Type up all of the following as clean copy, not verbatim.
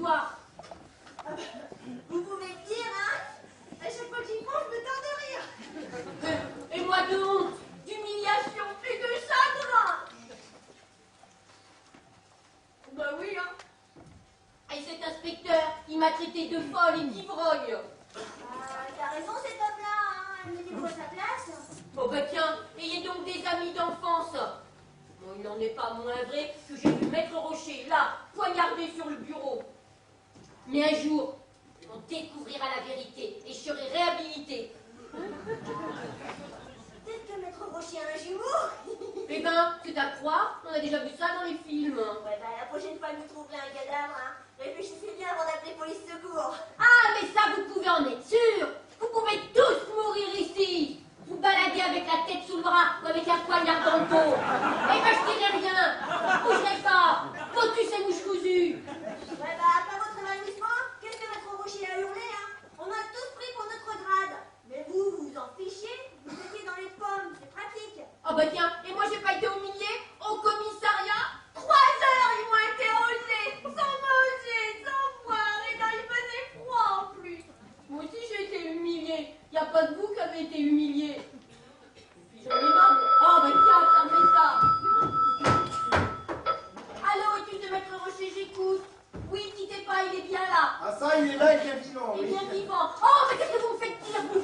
soir. Vous pouvez me dire, hein? À chaque fois que j'y pense, je me tends de rire. Et moi de honte, d'humiliation et de chagrin. Bah oui, hein. Et cet inspecteur, il m'a traité de folle et d'ivrogne. T'as raison, cet homme-là, hein? Mettez-vous à sa place. Oh bah tiens, ayez donc des amis d'enfance. Bon, il n'en est pas moins vrai que j'ai vu Maître Rocher, là, poignardé sur le bureau. Mais un jour, on découvrira la vérité et je serai réhabilité. Peut-être que Maître Rocher a un jumeau. Eh ben, c'est à croire, on a déjà vu ça dans les films. Ouais, bah la prochaine fois que vous trouverez un cadavre, hein, réfléchissez bien avant d'appeler police secours. Ah, mais ça, vous pouvez en être sûr. Vous pouvez tous mourir ici. Vous baladez avec la tête sous le bras ou avec un poignard dans le dos. Eh ben, je dirai rien. Je bougerai pas. Motus et mouches cousues. Ouais, bah après votre évanouissement, qu'est-ce que Maître Rocher a hurlé, hein? On a tous pris pour notre grade. Mais vous, vous en fichez, vous étiez dans les pommes, c'est pratique. Oh bah tiens, et moi j'ai pas été humilié au commissariat. 3 heures ils m'ont interrogé, sans manger, sans boire, et là il faisait froid en plus. Moi aussi j'ai été humilié. Y a pas de vous qui avez été humilié. Et puis j'en ai marre. Oh bah tiens, fermez ça. Allô, étude de Maître Rocher, j'écoute. Oui, quittez pas, il est bien là. Ah ça, il est là, il est bien vivant, Il est oui. bien vivant. Oh, mais qu'est-ce que vous me faites dire, vous?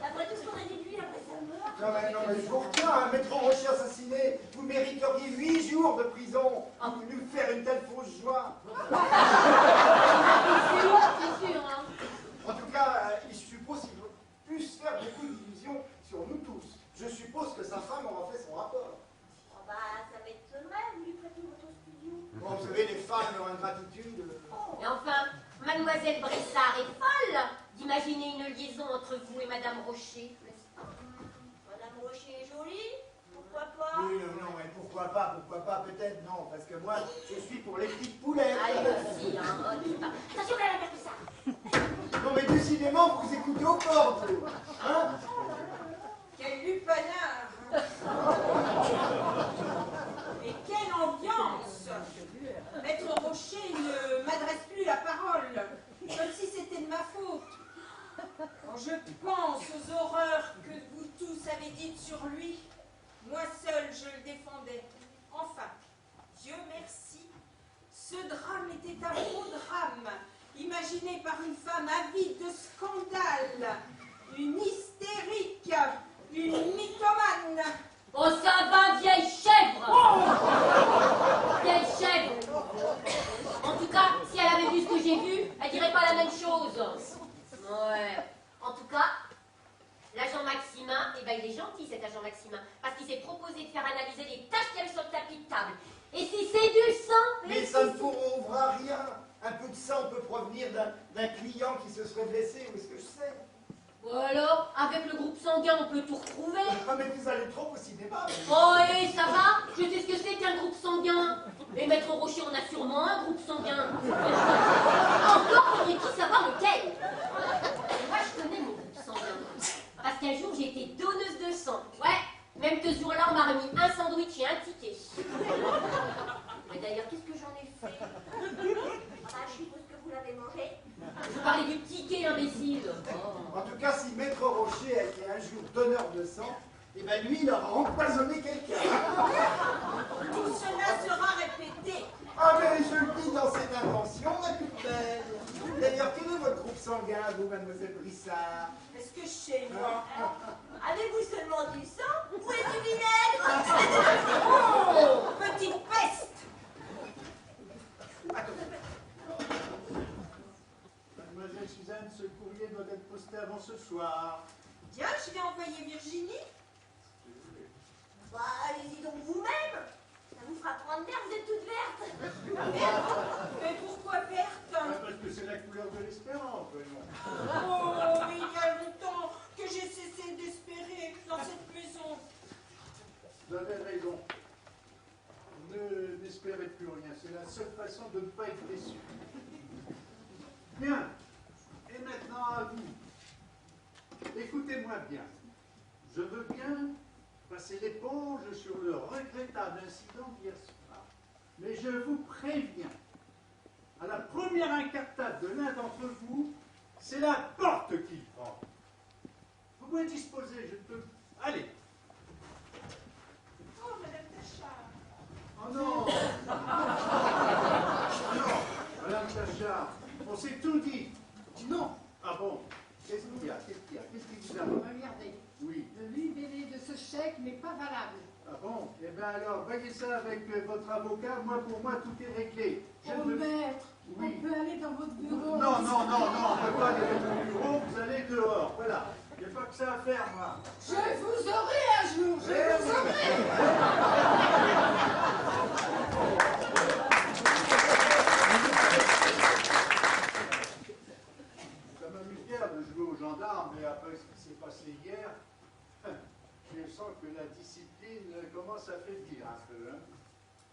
Après tout ce qu'on a dit de lui, après sa mort. Non mais je vous retiens, un Maître Rocher assassiné, vous mériteriez 8 jours de prison pour nous faire une telle fausse joie. C'est sûr, hein. En tout cas, je suppose qu'il puisse faire beaucoup d'illusions sur nous tous. Je suppose que sa femme aura fait son rapport. Oh bah, ça m'étonnerait, vous lui prêtez votre studio. Bon, vous savez, les femmes, leur ingratitude... Et enfin, Mademoiselle Bressard est folle d'imaginer une liaison entre vous et Madame Rocher, n'est-ce pas? Madame Rocher est jolie, pourquoi pas? Oui, non, mais pourquoi pas, peut-être non, parce que moi, je suis pour les petites poulettes. Allez aussi, hein. Oh, dis pas. Attention, elle va faire tout ça. Non mais décidément, vous écoutez au corps, vous. Hein? Quel lupanard! Et quelle ambiance! Maître Rocher ne m'adresse plus la parole, comme si c'était de ma faute. Quand je pense aux horreurs que vous tous avez dites sur lui, moi seul je le défendais. Enfin, Dieu merci, ce drame était un faux drame, imaginé par une femme avide de scandale, une hystérique, une mythomane. Oh, ça va, vieille chèvre! Vieille chèvre! En tout cas, si elle avait vu ce que j'ai vu, elle dirait pas la même chose. Ouais. En tout cas, l'agent Maximin, eh ben il est gentil cet agent Maximin, parce qu'il s'est proposé de faire analyser les taches qu'il y avait sur le tapis de table. Et si c'est du sang? Mais ça ne prouvera rien. Un peu de sang peut provenir d'un client qui se serait blessé, où est-ce que je sais? Ou alors, avec le groupe sanguin, on peut tout retrouver. Ah mais vous allez trop au cinéma. Oh, et ça va? Je sais ce que c'est qu'un groupe sanguin. Et Maître Rocher en a sûrement un groupe sanguin. Encore faudrait-il savoir lequel? Moi, je connais mon groupe sanguin. Parce qu'un jour, j'ai été donneuse de sang. Ouais, même que ce jour-là, on m'a remis un sandwich et un ticket. Mais d'ailleurs, qu'est-ce que j'en ai fait? Ah, je suppose que vous l'avez mangé. Je parlais du ticket, imbécile. En tout cas, si Maître Rocher a été un jour donneur de sang, eh ben lui, il aura empoisonné quelqu'un. Tout cela sera répété. Ah mais je le dis dans cette intention, ma toute belle. D'ailleurs, quel est votre groupe sanguin, vous, mademoiselle Brissard? Est-ce que chez moi? Avez-vous seulement du sang ou du vinaigre? Oh, petite peste! Mademoiselle Suzanne, ce courrier doit être posté avant ce soir. Bien, je vais envoyer Virginie. Bah, allez-y donc vous-même. Ça vous fera prendre l'air, vous êtes toute verte. Mais pourquoi verte? Parce que c'est la couleur de l'espérance, voyons. Oh, il y a longtemps que j'ai cessé d'espérer dans cette maison. Vous avez raison. N'espérez plus rien. C'est la seule façon de ne pas être déçu. Bien. Et maintenant à vous. Écoutez-moi bien. Je veux bien passer l'éponge sur le regrettable incident d'hier soir. Mais je vous préviens, à la première incartade de l'un d'entre vous, c'est la porte qu'il prend. Vous pouvez disposer, je peux... Allez. Oh, Madame Tachard. Oh non. Non, Madame Tachard, on s'est tout dit. Non. Ah bon? Qu'est-ce qu'il y a? Qu'est-ce qu'il y a? Qu'est-ce qui vous a... Regardez, Oui. le libellé de ce chèque n'est pas valable. Ah bon? Eh bien alors, voyez ça avec votre avocat. Moi, pour moi, tout est réglé. Je Oh, ne- maître, Oui. on peut aller dans votre bureau. Non, non, non, non, on ne peut pas aller dans le bureau, vous allez dehors. Voilà. Il n'y a pas que ça à faire, moi. Je vous aurai un jour, je vous aurai. Ça m'amuse bien de jouer aux gendarmes, mais après ce qui s'est passé hier, je sens que la discipline commence à faiblir un peu. Hein.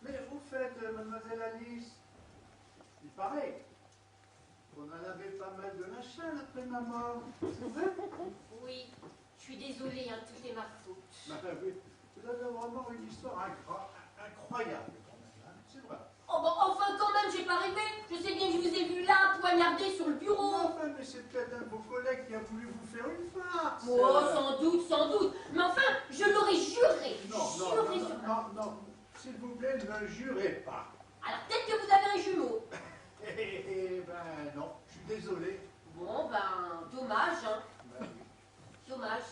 Mais vous faites, mademoiselle Alice, il paraît qu'on en avait pas mal de machin après ma mort. C'est vrai? Oui, je suis désolée, hein, tout est ma faute. Ben oui, vous avez vraiment une histoire incroyable quand même, hein. C'est vrai. Oh, bon, enfin, quand même, j'ai pas rêvé. Je sais bien que je vous ai vu là, poignardé sur le bureau. Enfin, mais c'est peut-être un de vos collègues qui a voulu vous faire une farce. Oh, sans doute, sans doute. Mais enfin, je l'aurais juré. Non, non, Juré non, sur... non, non, s'il vous plaît, ne jurez pas. Alors, peut-être que vous avez un jumeau. Eh ben non, je suis désolé. Bon, ben, dommage, hein. Ben Dommage.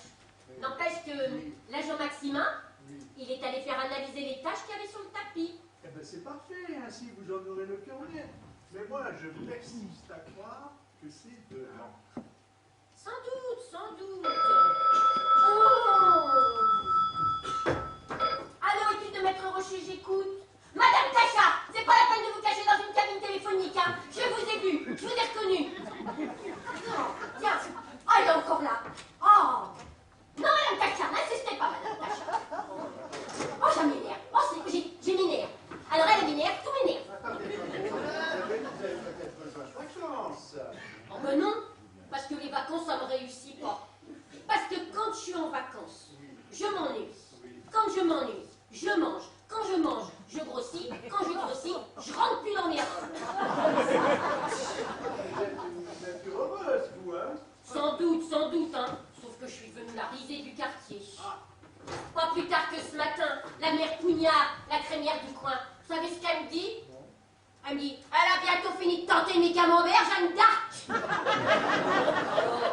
oui. N'empêche que Oui. l'agent Maximin, Oui. il est allé faire analyser les taches qu'il y avait sur le tapis. Eh ben c'est parfait, ainsi vous en aurez le cœur net. Mais moi, je persiste à croire que c'est de l'encre. Sans doute, sans doute. Oh! Allô, étude de Maître Rocher, j'écoute. Madame Tacha, c'est pas la peine de vous cacher dans une cabine téléphonique, hein. Je vous ai vu, je vous ai reconnu. Non, tiens. Ah, il est encore là. Oh! Non, Madame Tacha, n'insistez pas, Madame Tacha. Oh, ça m'énerve. Oh, j'ai m'énerve. Alors, elle m'énerve, tout m'énerve. Attendez, vous avez peut-être besoin de vacances. Oh ben non, parce que les vacances, ça me réussit pas. Parce que quand je suis en vacances, je m'ennuie. Quand je m'ennuie, je mange. Quand je mange, je grossis. Quand je grossis, je rentre plus dans mes robes. Vous êtes une nature heureuse, vous, hein? Sans doute, hein. Sauf que je suis devenue la risée du quartier. Pas plus tard que ce matin, la mère Pougnard, la crémière du coin, vous savez ce qu'elle me dit? Elle me dit, elle a bientôt fini de tenter mes camemberts, Jeanne d'Arc.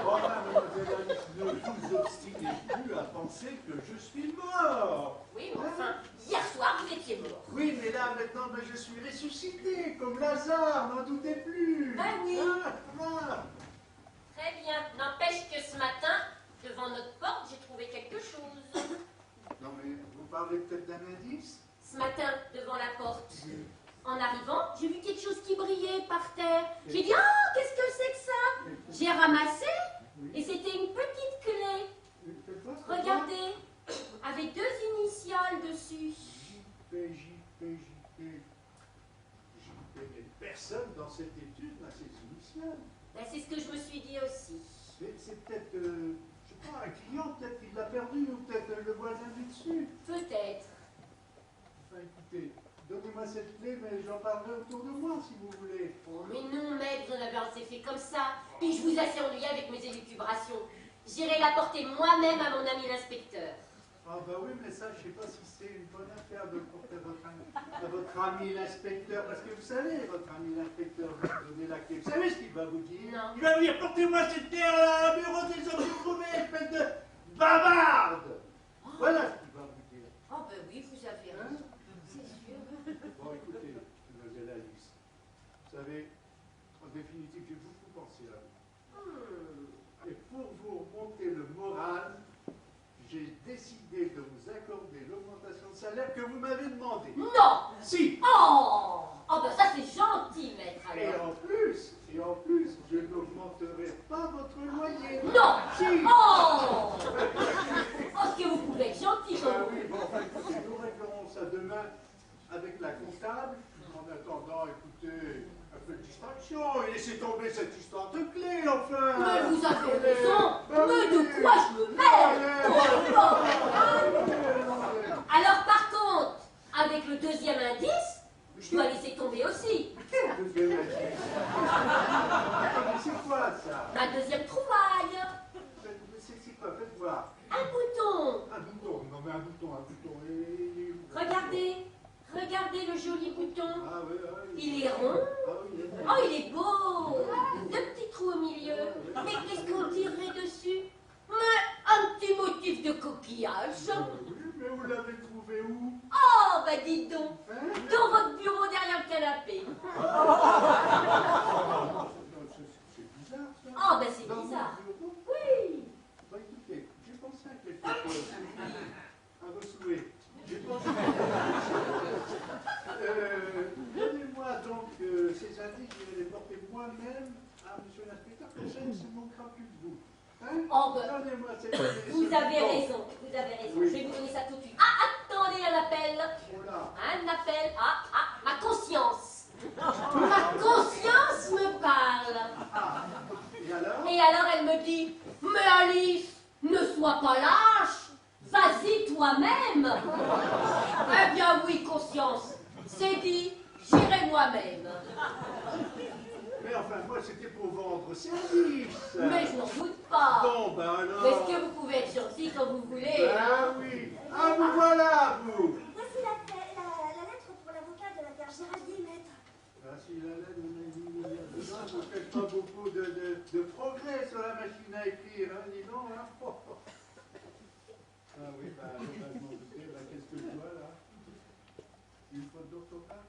Oh, mademoiselle Alice, ne vous obstinez plus à penser que je suis mort. Oui, mais enfin, hier soir, vous étiez mort. Oui, mais là, maintenant, ben, je suis ressuscité, comme Lazare, n'en doutez plus. Ben oui. Ah, voilà. Très bien. N'empêche que ce matin, devant notre porte, j'ai trouvé quelque chose. Non, mais vous parlez peut-être d'un indice? Ce matin, devant la porte, en arrivant, j'ai vu quelque chose qui brillait par terre. J'ai dit, oh, qu'est-ce que c'est que ça? J'ai ramassé, et c'était une petite clé. Faites voir, faites voir. Regardez, avec 2 initiales dessus. JP, JP. Mais personne dans cette étude n'a ces initiales. Ben, c'est ce que je me suis dit aussi. Mais c'est peut-être, je sais pas, un client, peut-être qu'il l'a perdu, ou peut-être le voisin du dessus. Peut-être. Enfin, écoutez, donnez-moi cette clé, mais j'en parlerai autour de moi, si vous voulez. Oh, mais non, maître, vous en avez assez fait comme ça. Puis je vous ai assez ennuyé avec mes élucubrations. J'irai l'apporter moi-même à mon ami l'inspecteur. Ah bah oui, mais ça, je sais pas si c'est une bonne affaire de le porter à votre ami l'inspecteur, parce que vous savez, votre ami l'inspecteur va vous donner la clé. Vous savez ce qu'il va vous dire? Non. Il va vous dire, portez-moi cette terre là, au bureau des objets trouvés, espèce de bavarde. Voilà ce qu'il va vous dire. Oh, ben oui, vous avez raison. C'est sûr. Bon, écoutez, mademoiselle Alice, vous savez, en définitive, j'ai beaucoup pensé à vous. Et pour vous remonter le moral, j'ai décidé de vous accorder l'augmentation de salaire que vous m'avez demandé. Non! Si! Oh! Oh, ben ça, c'est gentil, maître, Et alors. en plus, je n'augmenterai pas votre loyer. Non! Si! Oh! Oh, ce que vous pouvez être gentil, Ah comme oui, bon, enfin, écoutez, nous réglerons ça demain avec la comptable. En attendant, écoutez, un peu de distraction et laissez tomber cette histoire de clé, enfin. Mais vous avez raison. Ben Mais oui. de quoi je me mêle? Oh, Allez. alors, par contre, avec le 2e indice, je Ah oui, Il est rond. Ah oui, il est Oh, il est beau. Deux petits trous au milieu. Mais qu'est-ce qu'on dirait dessus? Mais un petit motif de coquillage. Oui, mais vous l'avez trouvé où? Oh, bah dites donc. Hein? Dans votre bureau derrière le canapé. C'est bizarre, ça. Oh, bah c'est Dans bizarre. mon bureau? Oui. Bah, écoutez, j'ai pensé à quelque chose. À vos souhaits. J'ai pensé donnez-moi donc ces indices, je vais les porter moi-même à monsieur l'inspecteur, comme ça il ne se manquera plus de vous. Hein? Oh, bah, Donnez-moi ces indices. vous avez raison. Vous avez raison. Oui. Je vais vous donner ça tout de suite. Ah, attendez, un appel. Oh là. Un appel. Ma conscience. Ma conscience me parle. Ah. Et alors? Et alors elle me dit, mais Alice, ne sois pas lâche, vas-y toi-même. Eh bien oui, conscience, c'est dit, j'irai moi-même. Mais enfin, moi c'était pour vendre service. Mais je n'en doute pas. Bon, ben alors. Est-ce que vous pouvez être gentil quand vous voulez? Ah oui. Ah, vous voilà, vous. Voici la lettre pour l'avocat de l'affaire Géraldi, maître. Ah, si la lettre, vous ne faites pas beaucoup de progrès sur la machine à écrire, hein, dis donc, hein. Ah oui, bah, je m'en doutais, bah, qu'est-ce que je vois, là? Une faute d'orthographe?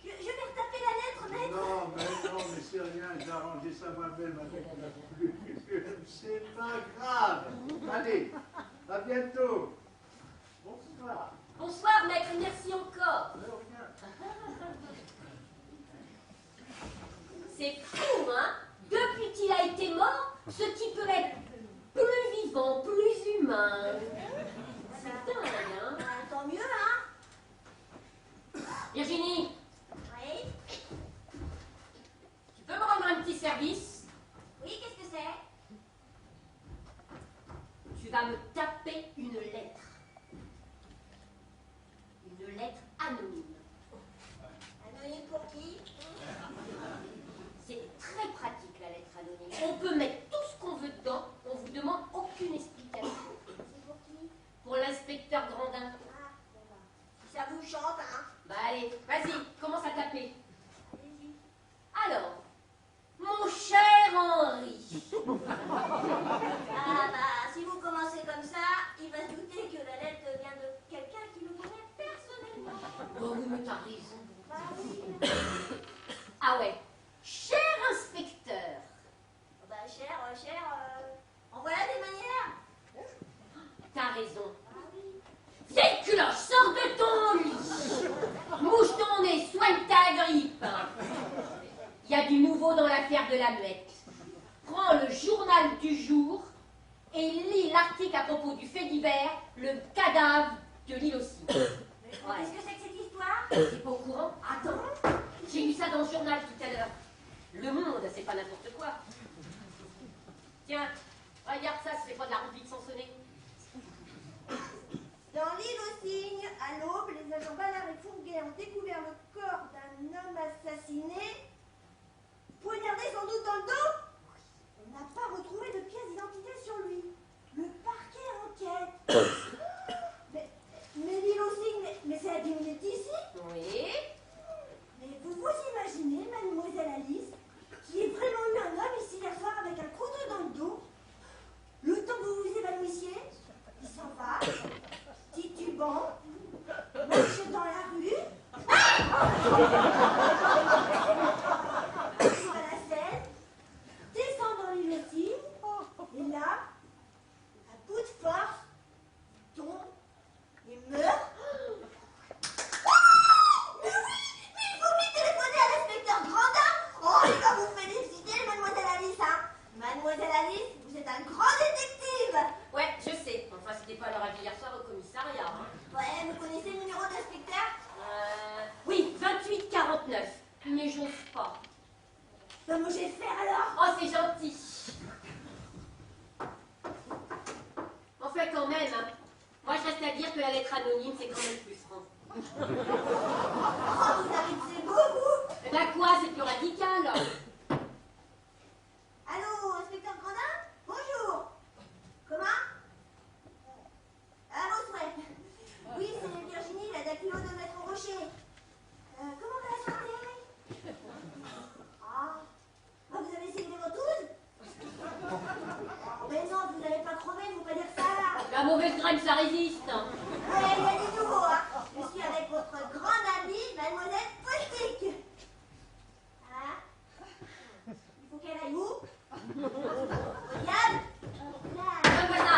Je vais retaper la lettre, maître. Non, mais c'est rien, j'ai arrangé ça moi-même avec la plume. C'est pas grave. Allez, à bientôt. Bonsoir. Bonsoir maître, merci encore. De rien. C'est fou, hein? Depuis qu'il a été mort, ce type peut être plus vivant, plus humain. C'est dingue, hein? Tant mieux, hein. Virginie, Oui. tu peux me rendre un petit service? Oui, qu'est-ce que c'est? Tu vas me taper une lettre. Une lettre anonyme. Anonyme pour qui? C'est très pratique la lettre anonyme. On peut mettre tout ce qu'on veut dedans, on vous demande aucune explication. C'est pour qui? Pour l'inspecteur Grandin. Ah, d'accord. Si ça vous chante, hein. Bah allez, vas-y, commence à taper. Allez-y. Alors, mon cher Henri. Ah bah, si vous commencez comme ça, il va se douter que la lettre vient de quelqu'un qui le connaît personnellement. Oh oui, mais t'as raison. Bah oui. Ah ouais, cher inspecteur. Bah cher, en voilà des manières. T'as raison. Ah oui. Vieille cloche, sors de ton lit. Mouche ton nez, soigne ta grippe. Il y a du nouveau dans l'affaire de la muette. Prends le journal du jour et lis l'article à propos du fait divers, le cadavre de l'île aussi. Mais qu'est-ce que c'est que cette histoire? T'es pas au courant? Attends, j'ai lu ça dans le journal tout à l'heure. Le Monde, c'est pas n'importe quoi. Tiens, regarde ça, c'est pas de la roupie sans sonner. Dans l'île aux cygnes, à l'aube, les agents Ballard et Fourguet ont découvert le corps d'un homme assassiné, poignardé sans doute dans le dos. On n'a pas retrouvé de pièces d'identité sur lui. Le parquet enquête. Mais l'île aux cygnes, mais c'est à 10 minutes d'ici. Oui. Mais vous vous imaginez, mademoiselle Alice, qu'il y ait vraiment eu un homme ici hier soir avec un couteau dans le dos, le temps que vous vous évanouissiez, il s'en va, titubant, marche dans la rue, sur la scène, descend dans l'île aux cygnes, et là, à bout de force, tombe et meurt. Mais oui, mais il faut vite téléphoner à l'inspecteur Grandin. Oh, il va vous féliciter, mademoiselle Alice, hein. Mademoiselle Alice, vous êtes un grand détective. Ouais, je sais. Enfin, c'était pas à leur avis hier soir au commissariat. Hein. Ouais, vous connaissez le numéro d'inspecteur? Oui, 2849. Mais j'ose pas. Ben, moi, je vais le faire alors. Oh, c'est gentil. Enfin, quand même, hein. Moi, je reste à dire que la lettre anonyme, c'est quand même plus franc. Oh, vous avez de ces mots, vous. Eh ben quoi, c'est plus radical. Allô, inspecteur Grandin? Bonjour. Comment? À vos souhaits. Oui, c'est Virginie, la dactylo de Maître Rocher. Comment va la soirée? La mauvaise graine, ça résiste. Ouais, il y a du nouveau, hein. Je suis avec votre grande amie, mademoiselle Postic. Hein? Il faut qu'elle aille où? Yann? Donne-moi ça.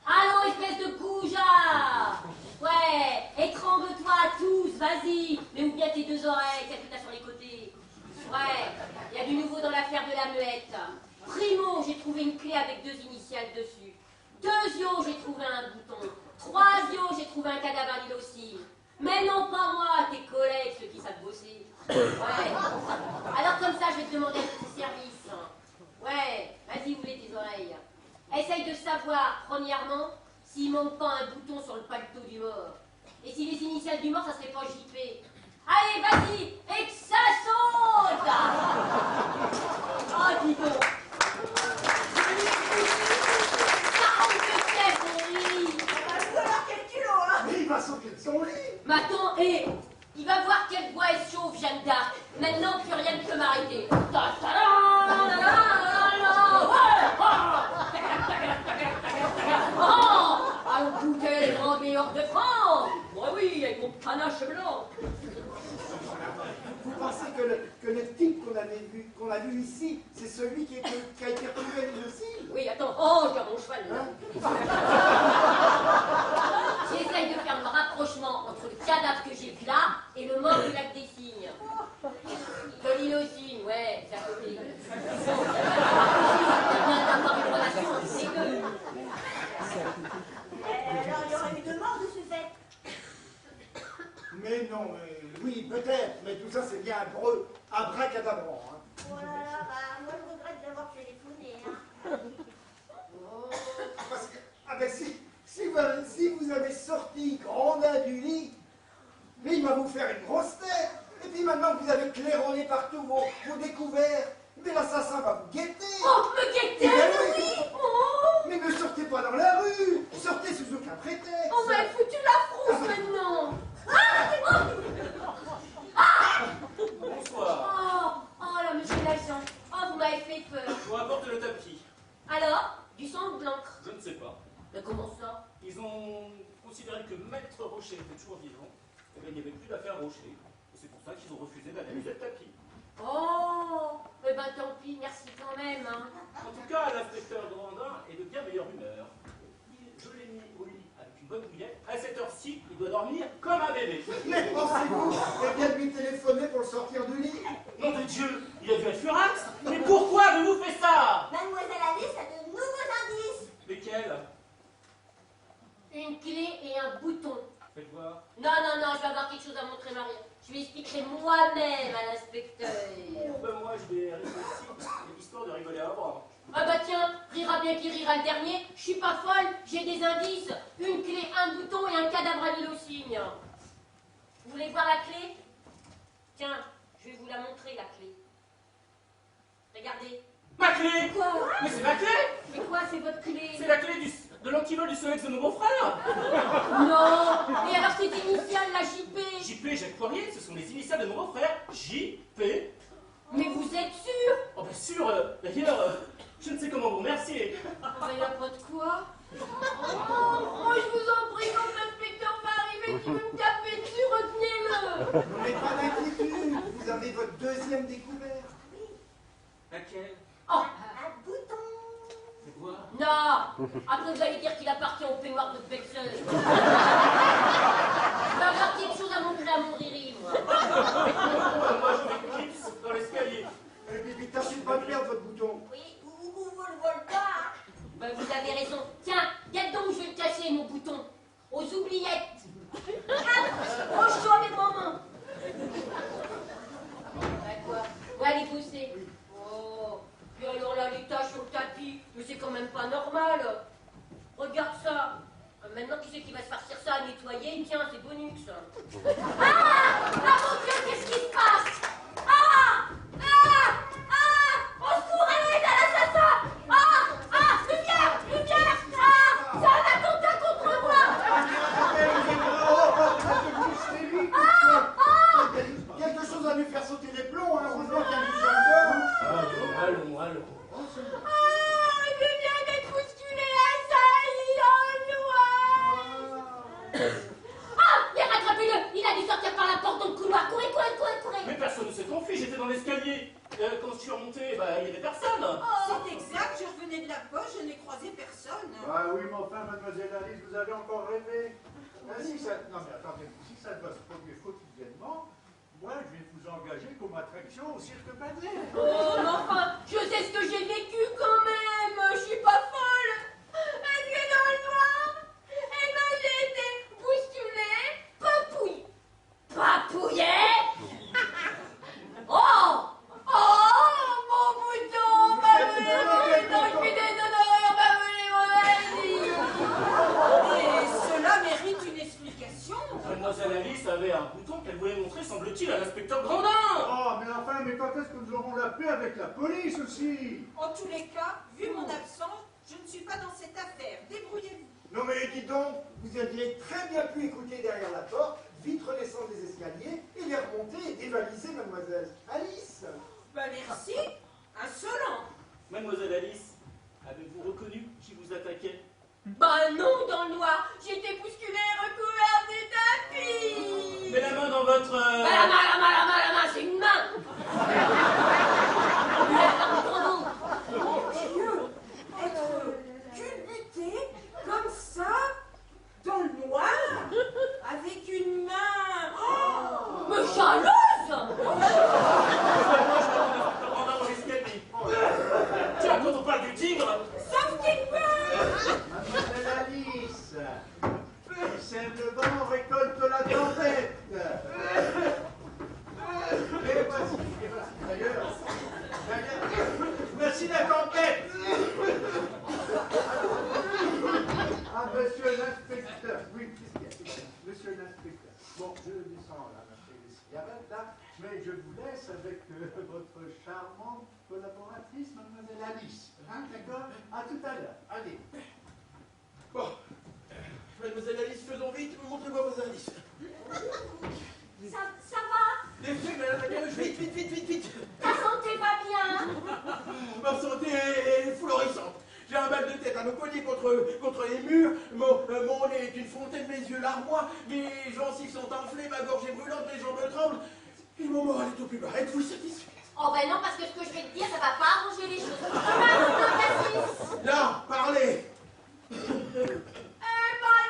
Allons, espèce de goujat. Ouais, étrangle-toi tous, vas-y. Mais oublie tes deux oreilles, qu'elle t'as sur les côtés. Ouais, il y a du nouveau dans l'affaire de la muette. Primo, j'ai trouvé une clé avec 2 initiales dessus. Deuxio, j'ai trouvé un bouton. Troisio, j'ai trouvé un cadavre à l'île aussi. Mais non, pas moi, tes collègues, ceux qui savent bosser. Ouais. Alors comme ça, je vais te demander un petit service. Ouais, vas-y, ouvre tes oreilles. Essaye de savoir, premièrement, s'il manque pas un bouton sur le paletot du mort. Et si les initiales du mort, ça serait pas JP. Allez, vas-y, et que ça saute! Oh, dis donc. 42 pièces, mon lit. Alors quel culot, hein? Mais il va sauter de son lit. Mais attends, hé, il va voir quel bois est chauffe, Jeanne d'Arc. Maintenant, plus rien ne peut m'arrêter. Allons goûter les grands meilleurs de France. Moi oui, avec mon panache blanc. Vous pensez que le type qu'on a vu ici, c'est celui qui a été retrouvé à l'île aussi? Oui, attends, oh, je garde mon cheval là. J'essaye de faire le rapprochement entre le cadavre que j'ai vu là et le mort du lac des Cygnes. De l'île aux Cygnes, ouais, c'est à côté. Bon, bien d'avoir une relation entre les deux. Alors il y aurait eu 2 morts de ce fait. Mais non, oui, peut-être, mais tout ça c'est bien abracadabrant. Hein. Voilà, bah, moi je regrette d'avoir téléphoné, hein. Parce que, ah ben si vous avez sorti Grandin du lit, mais il va vous faire une grosse tête. Et puis maintenant que vous avez claironné partout vos découvertes, mais l'assassin va vous guetter. Oh, me guetter, Eh ben oui. Oh. Mais ne sortez pas dans la rue, sortez sous aucun prétexte. On m'a foutu la frousse maintenant. Bonsoir. Oh là, monsieur l'agent. Oh, vous m'avez fait peur. Je vous rapporte le tapis. Alors, du sang ou de l'encre? Je ne sais pas. Mais comment ça? Ils ont considéré que Maître Rocher était toujours vivant. Et bien, il n'y avait plus d'affaire Rocher. Et c'est pour ça qu'ils ont refusé d'analyser le tapis. Oh, eh ben tant pis, merci quand même. Hein. En tout cas, l'inspecteur Grandin est de bien meilleure humeur. Je l'ai mis au lit avec une bonne bouillette. À cette heure-ci, il doit dormir comme un bébé. Mais pensez-vous bien lui téléphoner pour le sortir du lit? Nom de Dieu, il a dû être furax. Mais pourquoi avez-vous fait ça? Mademoiselle Alice a de nouveaux indices. Lesquels? Une clé et un bouton. Faites voir. Non, je vais avoir quelque chose à montrer Marie. Je lui expliquerai moi-même à l'inspecteur. Ben moi, je vais réfléchir, histoire de rigoler à bras. Ah bah tiens, rira bien qui rira le dernier. Je suis pas folle, j'ai des indices. Une clé, un bouton et un cadavre à l'île aux Cygnes. Vous voulez voir la clé? Tiens, je vais vous la montrer, la clé. Regardez. Ma clé! Quoi? Mais c'est ma clé! Mais quoi, c'est votre clé? C'est la clé de l'antivol du Solex de mon beau-frère! Non. Et alors c'est initial, la JP? JP, Jacques Poirier, ce sont les initiales de mon beau-frère. JP. Mais vous êtes sûr? Oh bien sûr, d'ailleurs, je ne sais comment vous remercier. Il n'y a pas de quoi. Oh, je vous en prie, quand l'inspecteur va arriver, qui veut me taper dessus, retenez-le. Mais pas d'inquiétude, vous avez votre deuxième découverte. Laquelle? Oh, Un bouton. Faites voir. non. Après, vous allez dire qu'il appartient au peignoir de Bexel. Je vais avoir quelque chose à montrer à mon riri, moi. Moi, je m'éclipse dans l'escalier. Et puis tâchez pas de perdre votre bouton. Oui, ou vous le volez pas, hein. Ben, vous avez raison. Tiens, regarde donc, je vais le cacher, mon bouton. Aux oubliettes. Ah, au chaud avec mon main. D'accord. On va aller bosser. Oh, puis alors là, les taches sur le tapis, mais c'est quand même pas normal. Regarde ça. Maintenant, qui c'est qui va se farcir ça à nettoyer? Tiens, c'est Bonux. Ah! Ah mon Dieu, qu'est-ce qui se passe? Ah! Ah! Ah! Au secours, à l'aide, à l'assassin! Ah! Ah! Lumière! Lumière! Ah! C'est un attentat contre moi! Quelque chose à lui faire sauter les plombs, hein. Heureusement qu'il y a du gendarme. Allons. Ah! Il vient d'être bousculé, assailli! oui, mais enfin, mademoiselle Alice, vous avez encore rêvé. Si ça... Non, mais attendez, si ça doit se produire quotidiennement, moi, je vais vous engager comme attraction au cirque Baudelaire. Oh, mais enfin, je sais ce que j'ai vécu quand même. Je suis pas folle. Parce que dans le noir, eh ben, j'ai été bousculée, papouillée. Oh! Oh! Mon bouton! Ma volée, je suis désolée, on m'a volé mon ami. Et cela mérite une explication. Mademoiselle Alice avait un bouton qu'elle voulait montrer, semble-t-il, à l'inspecteur Grandin. Oh, mais enfin, mais quand est-ce que nous aurons la paix avec la police aussi? En tous les cas, vu mon absence, je ne suis pas dans cette affaire. Débrouillez-vous. Non mais dites donc, vous aviez très bien pu écouter derrière la porte, vite redescendre les escaliers et les remonter et dévaliser mademoiselle Alice. Ben merci. Insolent. Mademoiselle Alice, avez-vous reconnu qui vous attaquait? Bah non, dans le noir, j'ai été bousculée, recouverte des tapis. Mets la main dans votre... La main, c'est une main. Mon Dieu. Être culbuté comme ça, dans le noir, avec une main. Oh, Me jalouse. Grandin dans l'escalier. Tiens, quand on parle du tigre... sauf qu'il peut. Mademoiselle Alice, simplement récolte la tempête. Et voici, d'ailleurs, voici la tempête. Ah, monsieur l'inspecteur, oui, monsieur l'inspecteur. Bon, je descends là, m'acheter des cigarettes là, mais je vous laisse avec votre charmante collaboratrice, mademoiselle Alice. Hein, d'accord? À tout à l'heure. Allez. Bon, mademoiselle Alice, faisons vite, montrez-moi vos indices. Ça va? Les faits, madame la galeuse, vite, vite, vite, vite, vite. Ta santé va bien? Ma santé est florissante. J'ai un mal de tête à me cogner contre les murs, mon nez est une fontaine, mes yeux larmoient, mes gencives sont enflées, ma gorge est brûlante, mes jambes tremblent, et mon moral est au plus bas. Êtes-vous satisfait? Oh ben non, parce que ce que je vais te dire, ça va pas arranger les choses. Cassis. Non, parlez. Eh ben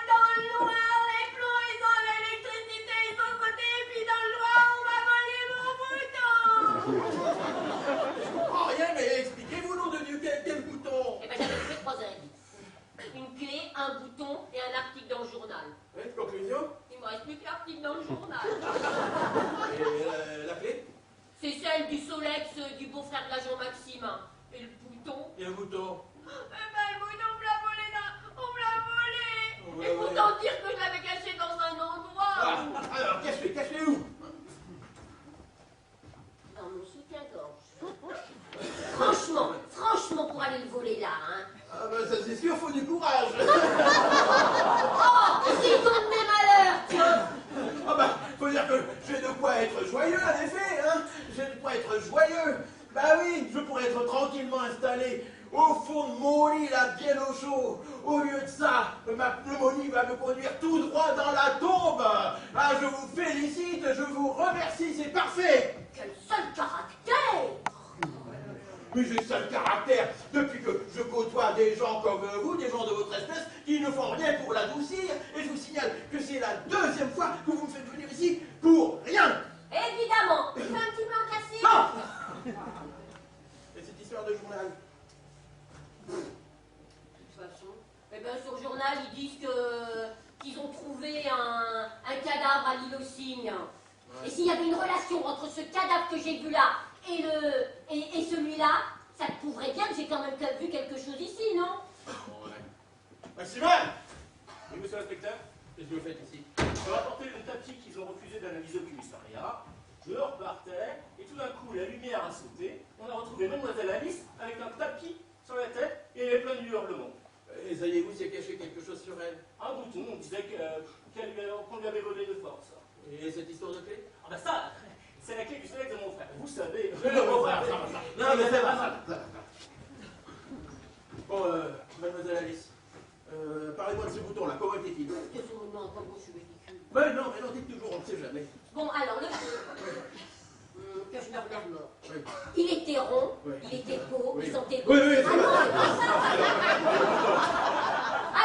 dans le noir, les plombs, ils ont l'électricité, ils sont côté, et puis dans le noir, on m'a volé mon bouton. Je comprends rien, mais expliquez-vous, nom de Dieu, quel bouton? Eh ben j'avais trouvé 3 indices. Une clé, un bouton et un article dans le journal. Oui, conclusion? Il me reste plus que l'article dans le journal. Et la clé? C'est celle du Solex du beau-frère de l'agent Maxime. Et le bouton? Et un bouton? Eh ben le bouton, on me l'a volé on me l'a volé. On Et l'a volé. pourtant dire que je l'avais caché dans un endroit. Ah, alors, cache-le où? Dans mon soutien-gorge. Franchement, pour aller le voler là, hein. Ah ben ça c'est sûr, faut du courage. Oh, c'est donc mes malheurs, tiens. Ah bah, faut dire que j'ai de quoi être joyeux en effet, hein. J'ai de quoi être joyeux. Bah oui, je pourrais être tranquillement installé au fond de mon lit, là, bien au chaud. Au lieu de ça, ma pneumonie va me conduire tout droit dans la tombe. Ah, je vous félicite, je vous remercie, c'est parfait. Quel seul caractère. Mais j'ai ça le caractère, depuis que je côtoie des gens comme vous, des gens de votre espèce, qui ne font rien pour l'adoucir, et je vous signale que c'est la 2e fois que vous me faites venir ici pour rien. Évidemment. Tu fais un petit blanc cassé. Non. Et cette histoire de journal? De toute façon, eh ben sur le journal, ils disent qu'ils ont trouvé un cadavre à l'île aux cygnes. Ouais. Et s'il y avait une relation entre ce cadavre que j'ai vu là et celui-là, ça te prouverait bien que j'ai quand même vu quelque chose ici, non? Ouais. Maximum! Oui, monsieur l'inspecteur, Qu'est-ce que vous faites ici? je rapportais le tapis qu'ils ont refusé d'analyser au commissariat. Je repartais, et tout d'un coup, la lumière a sauté. On a retrouvé mademoiselle Alice avec un tapis sur la tête et elle est pleine de hurlements. Et savez-vous s'il y a caché quelque chose sur elle? Un bouton, on disait qu'on lui avait volé de force. Et cette histoire de clé? Ah bah ça, c'est la clé du soleil de mon frère. Vous savez. Non, mais ça va. Bon, mademoiselle Alice, parlez-moi de ce bouton-là, comment était-il? Qu'est-ce qu'on me demande? Moi, je suis ridicule. Mais non, dites toujours, on ne sait jamais. Bon, alors, le que je me regarde mort. Oui. Il était rond, Oui. il était beau, Oui. il sentait bon. Oui, c'est Ah non, vrai. c'est pas ça.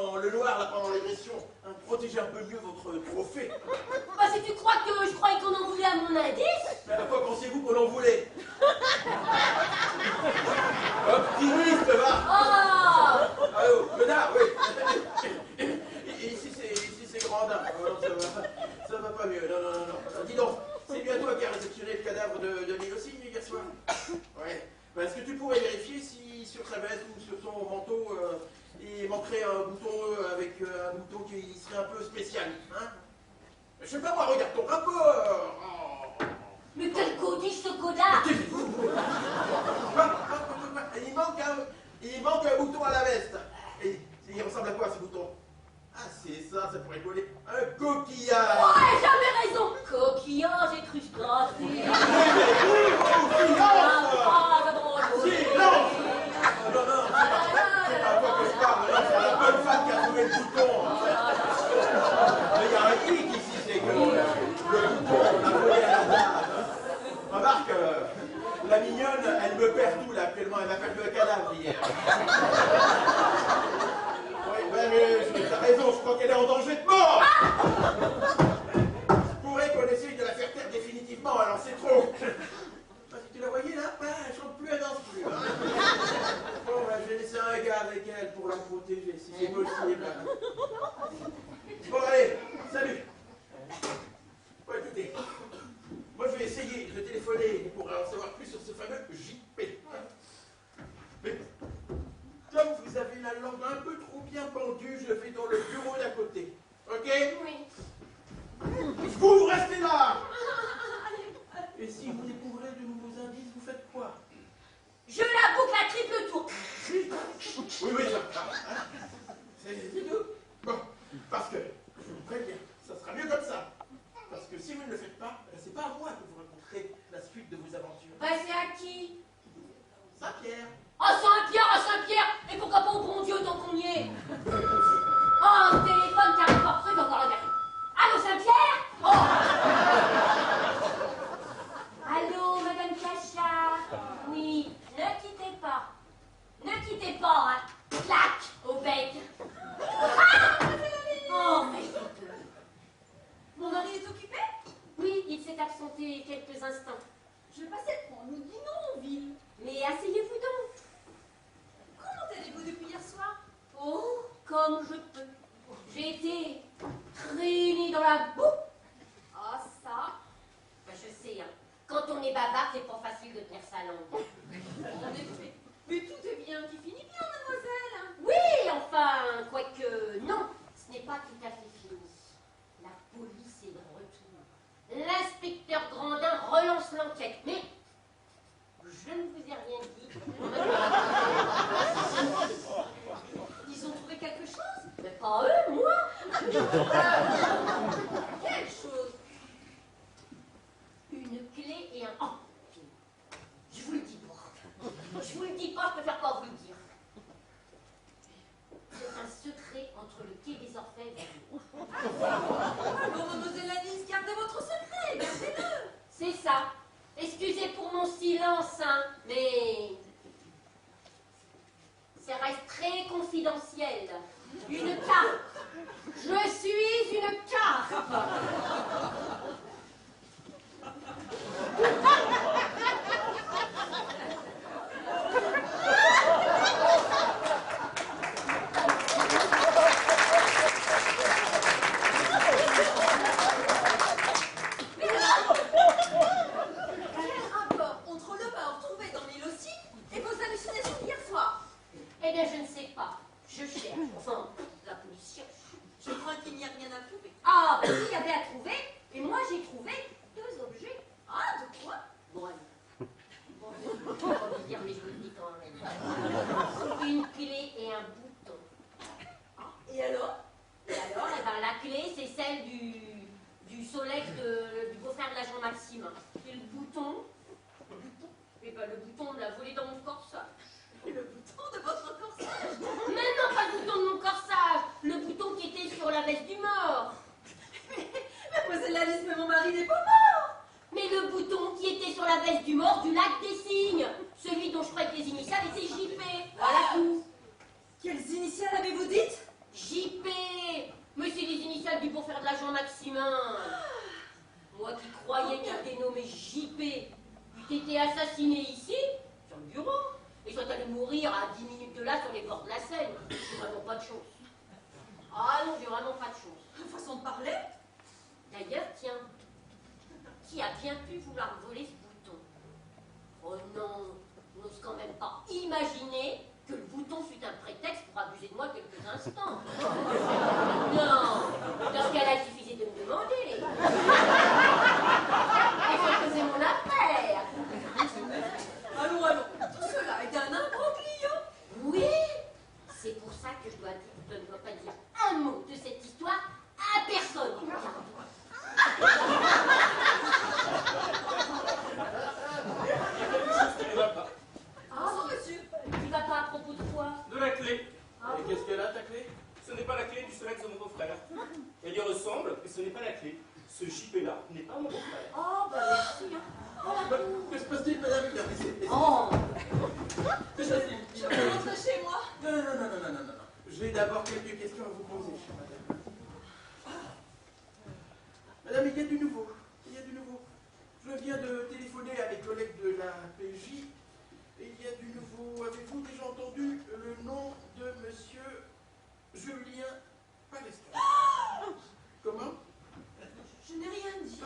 dans le noir là, pendant l'agression. Hein, protégez un peu mieux votre trophée. Bah, si tu crois que je croyais qu'on en voulait à mon indice. Mais à quoi pensez-vous qu'on en voulait? Optimiste, va. Oh! Allô, connard, oui. Et ici c'est Grandin. Oh, non, ça va pas mieux. Non. Dis donc, c'est bien toi qui as réceptionné le cadavre de Mélocine hier soir? Ouais. Bah, est-ce que tu pourrais vérifier si sur sa veste ou sur son manteau, il manquerait un bouton avec un bouton qui serait un peu spécial, hein? Je sais pas moi, regarde ton rapport. Oh. Mais quel codice ce codard! Il manque un bouton à la veste. Et il ressemble à quoi ce bouton? Ah, c'est ça pourrait coller. Un coquillage. Ouais, j'avais raison! Coquillage, j'ai cru se gratter. Silence! Non, c'est pas à toi que je parle, là, c'est la bonne femme qui a trouvé le bouton. Mais il y a un hic ici, c'est que le bouton, on l'a volé à la dame. Remarque, la mignonne, elle me perd tout là actuellement, elle m'a perdu un cadavre hier. Oui, mais t'as raison, je crois qu'elle est en danger de mort. Je pourrais qu'on essaye de la faire taire définitivement, alors c'est trop. Tu la voyais là? Elle chante plus, elle danse plus. Hein. Bon, je vais laisser un gars avec elle pour la protéger, si c'est possible. Bon, allez, salut. Bon, écoutez, moi je vais essayer de téléphoner pour en savoir plus sur ce fameux JP. Mais comme vous avez la langue un peu trop bien pendue, je le fais dans le bureau d'à côté. Ok? Oui. Vous restez là! Et si vous découvrez de nouveaux indices, vous faites quoi? Je la boucle à triple tour. Oui, c'est tout. Bon, parce que, je vous préviens, ça sera mieux comme ça. Parce que si vous ne le faites pas, c'est pas à moi que vous raconterez la suite de vos aventures. Bah, c'est à qui? Saint-Pierre. À Saint-Pierre! Et pourquoi pas au bon Dieu tant qu'on y est? Oh, le téléphone qui arrive pas, c'est encore la dernière. Allô, Saint-Pierre? Oh! Allô, Madame Cacha? Oui, ne quittez pas. Ne quittez pas, hein. Clac, au bec. Ah! Oh, mais j'ai peur. Mon mari est occupé? Oui, il s'est absenté quelques instants. Je passais le prendre, nous dînons en ville. Mais asseyez-vous donc. Comment allez-vous depuis hier soir? Oh, comme je peux. J'ai été traînée dans la boue. Ah, ça. Ben, je sais, hein. Quand on est bavard, c'est pas facile de tenir sa langue. En effet. Mais tout est bien qui finit bien, mademoiselle. Oui, enfin, quoique, non, ce n'est pas tout à fait fini. La police est de retour. L'inspecteur Grandin relance l'enquête, mais je ne vous ai rien dit. Ils ont trouvé quelque chose? Mais pas eux, moi. Quelle chose? Une clé et un... Oh, je vous le dis pas. Je vous le dis pas, je préfère pas vous le dire. C'est un secret entre le quai des Orfèvres et vous. Alors, mademoiselle Alice, gardez votre secret, gardez-le. C'est ça. Excusez pour mon silence, hein, mais... ça reste très confidentiel. Une carte. Je suis une carte. Quel rapport entre le mort trouvé dans Mélocine et vos hallucinations d'hier soir? Eh bien, je ne sais pas. Je cherche. Enfin, la police cherche. Je crois qu'il n'y a rien à trouver. Ah, ben il y avait à trouver. Et moi, j'ai trouvé 2 objets. Ah, de quoi? Bon, allez. Bon, je ne peux pas vous dire, mais je vous le dis quand même. Une clé et un bouton. Et alors? Et alors, eh ben, la clé, c'est celle du Solex du beau-frère de l'agent Maxime. Et le bouton, eh ben, le bouton, on l'a volé dans mon corsage. Le bouton de votre corsage? Mais non, pas le bouton de mon corsage. Le bouton qui était sur la veste du mort. Mademoiselle Alice, mais mon mari n'est pas mort. Mais le bouton qui était sur la veste du mort du lac des Cygnes. Celui dont je croyais que les initiales étaient JP. Voilà tout. Quelles initiales avez-vous dites? JP. J'ai d'abord quelques questions à vous poser, chère madame. Madame, il y a du nouveau. Il y a du nouveau. Je viens de téléphoner à mes collègues de la PJ. Et il y a du nouveau. Avez-vous déjà entendu le nom de monsieur Julien Palestro? Comment? Je n'ai rien dit.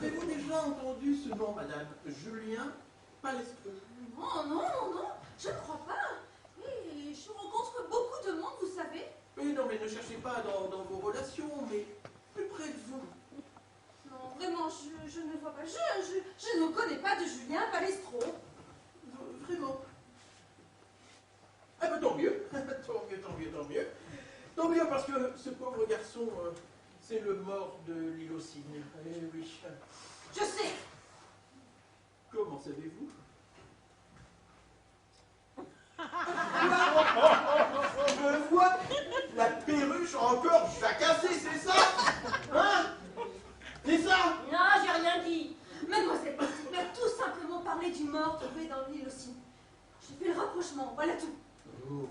Avez-vous déjà entendu ce nom, madame? Julien Palestro. Non, non, non, je ne crois pas. Oui, je rencontre beaucoup de monde, vous savez. Oui, non, mais ne cherchez pas dans vos relations, mais plus près de vous. Non, vraiment, je ne vois pas. Je ne connais pas de Julien Palestro. Vraiment. Ah ben tant mieux. Tant mieux, tant mieux, tant mieux. Tant mieux parce que ce pauvre garçon, c'est le mort de l'Ilocine. Eh oui. Je sais. Comment savez-vous? Je vois la perruche encore jacassée, c'est ça? Hein? C'est ça? Non, j'ai rien dit. Mademoiselle Bastille m'a tout simplement parlé du mort trouvé dans l'île aussi. J'ai fait le rapprochement, voilà tout. Oh,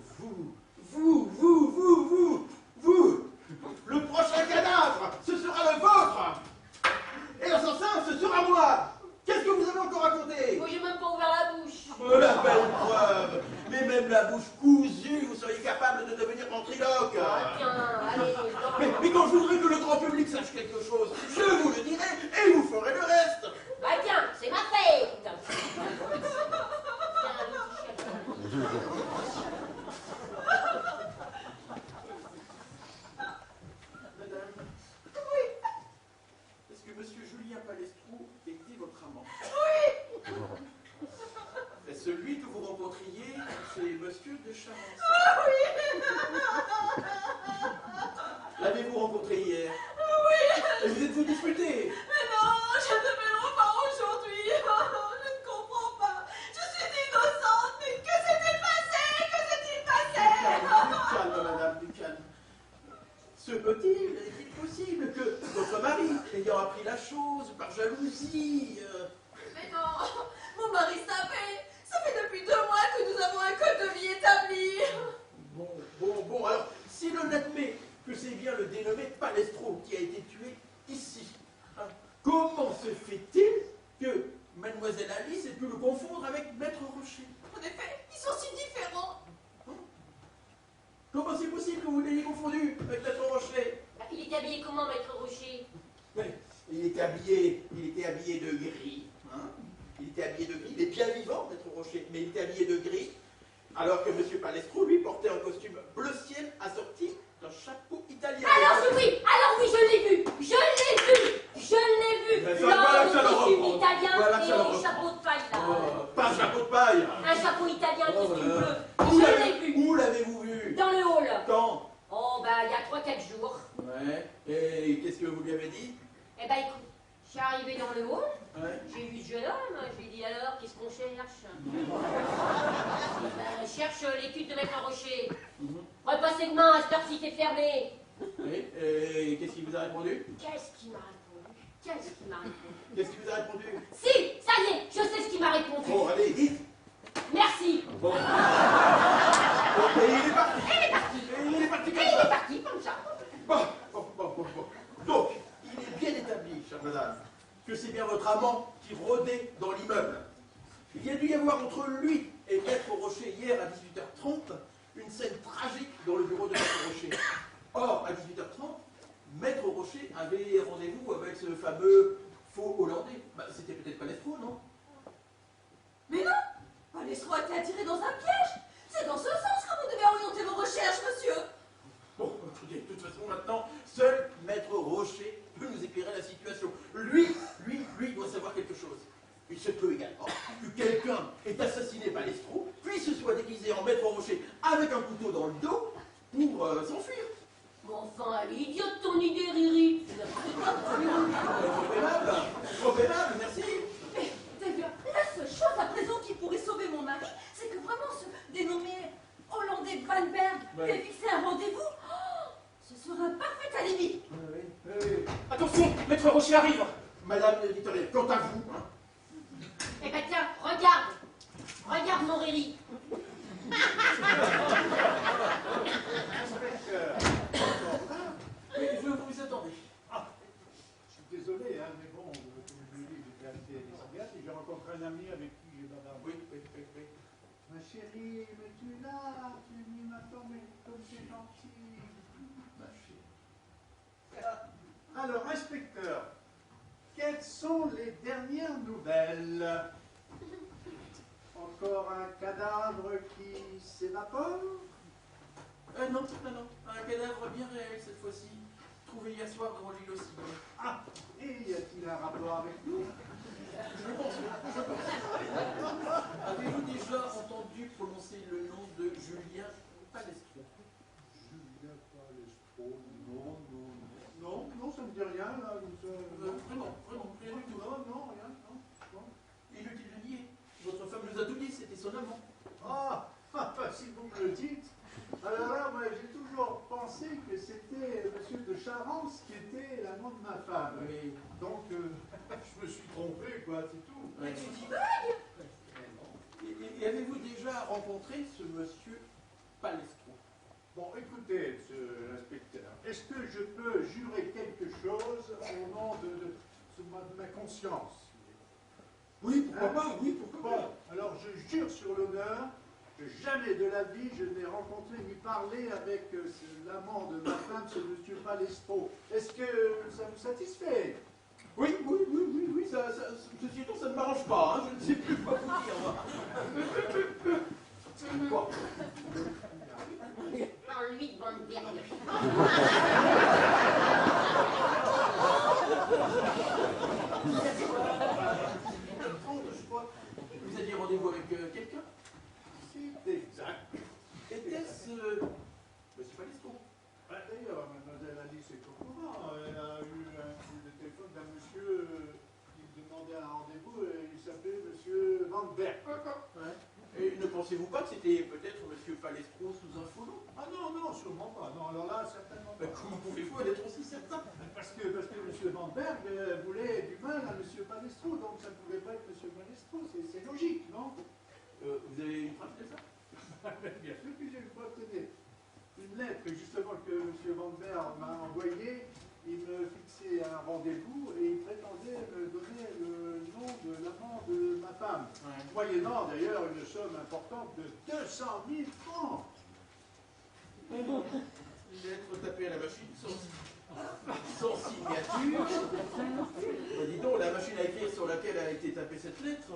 vous, le prochain cadavre, ce sera le vôtre. Et l'assassin, ce sera moi. Qu'est-ce que vous avez encore raconté? Moi, j'ai même pas ouvert la bouche. Oh, la belle preuve. Mais même la bouche cousue, vous seriez capable de devenir ventriloque. Ah, tiens, allez, Mais quand je voudrais que le grand public sache quelque chose, je vous le dirai et vous ferez le reste. bah tiens, c'est ma fête. Tiens, Madame, oui. Est-ce que monsieur Julien Palestro était votre amant? Oui. Et celui que vous rencontriez, c'est monsieur de Charence. Oui. L'avez-vous rencontré hier? Oui. Et vous êtes-vous disputé? Mais non, je ne me pas aujourd'hui. Je ne comprends pas. Je suis innocente. Mais que s'est-il passé? Que s'est-il passé? Du calme, madame, du calme. Se peut-il, est-il possible que votre mari, ayant appris la chose par jalousie... Mais non, mon mari savait. Ça fait depuis 2 mois que nous avons un code de vie établi. Bon, alors, si l'on admet que c'est bien le dénommé Palestro qui a été tué ici, hein, comment se fait-il que mademoiselle Alice ait pu le confondre avec Maître Rocher? En effet, ils sont si différents. Comment c'est possible que vous l'ayez confondu avec Maître Rocher? bah, il est habillé comment, Maître Rocher? Oui, il était habillé de gris. Hein? Il était habillé de gris. Il est bien vivant, Maître Rocher, mais il était habillé de gris, alors que M. Palestro, lui, portait un costume bleu ciel assorti d'un chapeau italien. Alors oui, je l'ai vu. Mais ça, voilà que ça le L'homme reprend. italien Voilà que ça le et reprend. chapeau de paille, là. Pas un chapeau de paille. Un chapeau italien, Oh costume là. bleu. Je l'ai vu. Où l'avez-vous vu? Dans le hall. Quand? Oh, bah, il y a 3-4 jours. Ouais. Et qu'est-ce que vous lui avez dit? Eh ben, écoute, je suis arrivée dans le hall. Ouais. J'ai vu ce jeune homme, je lui ai dit alors, qu'est-ce qu'on cherche? Ben, cherche l'étude de Maître Rocher. Repassez demain, à cette heure-ci, c'est fermé. Oui. Et qu'est-ce qu'il vous a répondu? Qu'est-ce qu'il m'a répondu? Qu'est-ce qu'il vous a répondu? Si, ça y est, je sais ce qu'il m'a répondu. Bon, allez, dites. Merci. Bon. Et il est parti. Il est parti Et comme il est ça. parti comme ça. Bon. Donc, il est bien établi, chère madame, que c'est bien votre amant qui rôdait dans l'immeuble. Il y a dû y avoir entre lui et Maître Rocher hier à 18h30 une scène tragique dans le bureau de Maître Rocher. Or, à 18h30, Maître Rocher avait rendez-vous avec ce fameux faux Hollandais. Bah, c'était peut-être Palestro, non? Mais non, Palestro a été attiré dans un piège. C'est dans ce sens que vous devez orienter vos recherches, monsieur. Bon, écoutez, de toute façon, maintenant, seul Maître Rocher peut nous éclairer la situation. Lui doit savoir quelque chose. Il se peut également que quelqu'un ait assassiné Palestro, puis se soit déguisé en Maître Rocher avec un couteau dans le dos pour s'enfuir. Mais enfin, elle est idiote ton idée, Riri. Trop aimable, merci. Mais d'ailleurs, la seule chose à présent qui pourrait sauver mon mari, c'est que vraiment ce dénommé Hollandais Van Berg lui ait fixé un rendez-vous. Oh, ce serait un parfait alibi. Oui. Attention, Maître Rocher arrive. Madame l'éditoriale, quant à vous, hein, Eh ben tiens, regarde mon Riri. avec qui j'ai bavardé. Oui, oui, oui, oui. Ma chérie, mais tu es là, tu es venue m'attendre, mais comme c'est gentil. Ma chérie. Alors, inspecteur, quelles sont les dernières nouvelles? Encore un cadavre qui s'évapore? Non, non, non. Un cadavre bien réel cette fois-ci. Trouvé hier soir dans l'île aussi. Ah, et y a-t-il un rapport avec nous? Je pense. Avez-vous déjà entendu prononcer le nom de Julien Palestro? Julien Palestro, non, non, non. Non, non, ça ne me dit rien, là. Vraiment, vraiment, rien du tout. Non, non, rien, non. Inutile de nier. Votre femme nous a tout dit, c'était son amant. Ah, si vous me le dites. Alors là, moi, j'ai toujours pensé que c'était Monsieur de Charance qui était l'amant de ma femme. Oui. Donc, je me suis trompé, quoi, c'est tout. Ouais. Et avez-vous déjà rencontré ce monsieur Palestro? Bon, écoutez, monsieur l'inspecteur, est-ce que je peux jurer quelque chose au nom de ma conscience? Oui, pourquoi pas? Oui, pourquoi Bon, pas? alors je jure sur l'honneur que jamais de la vie je n'ai rencontré ni parlé avec l'amant de ma femme, ce monsieur Palestro. Est-ce que ça vous satisfait? Oui, oui, oui, oui, oui, ceci étant, ça ne m'arrange pas, hein, je ne sais plus quoi vous dire, moi. Quoi? Parle-lui de bande dernière. Je crois. Vous aviez rendez-vous avec quelqu'un? C'est exact. Était-ce monsieur Palestro? D'ailleurs, mademoiselle Alice est au courant. Elle a eu un coup de téléphone d'un monsieur qui demandait un rendez-vous et il s'appelait monsieur Van Berg. Ouais. Et ne pensez-vous pas que c'était peut-être monsieur Palestro sous un faux nom? Ah non, non, sûrement pas. Non, alors là, certainement pas. Comment pouvez-vous en être aussi certain? Parce que monsieur Van Berg voulait du mal à monsieur Palestro, donc ça ne pouvait pas être monsieur Palestro. C'est logique, non? Vous avez une phrase de ça? Bien sûr que j'ai une preuve, tenez. Une lettre, justement, que monsieur Van Berg m'a envoyée. Il me fixait un rendez-vous et il prétendait me donner le nom de l'amant de ma femme. Ouais. Moyennant d'ailleurs une somme importante de 200 000 francs. Une lettre tapée à la machine sans signature. Dis donc, la machine à écrire sur laquelle a été tapée cette lettre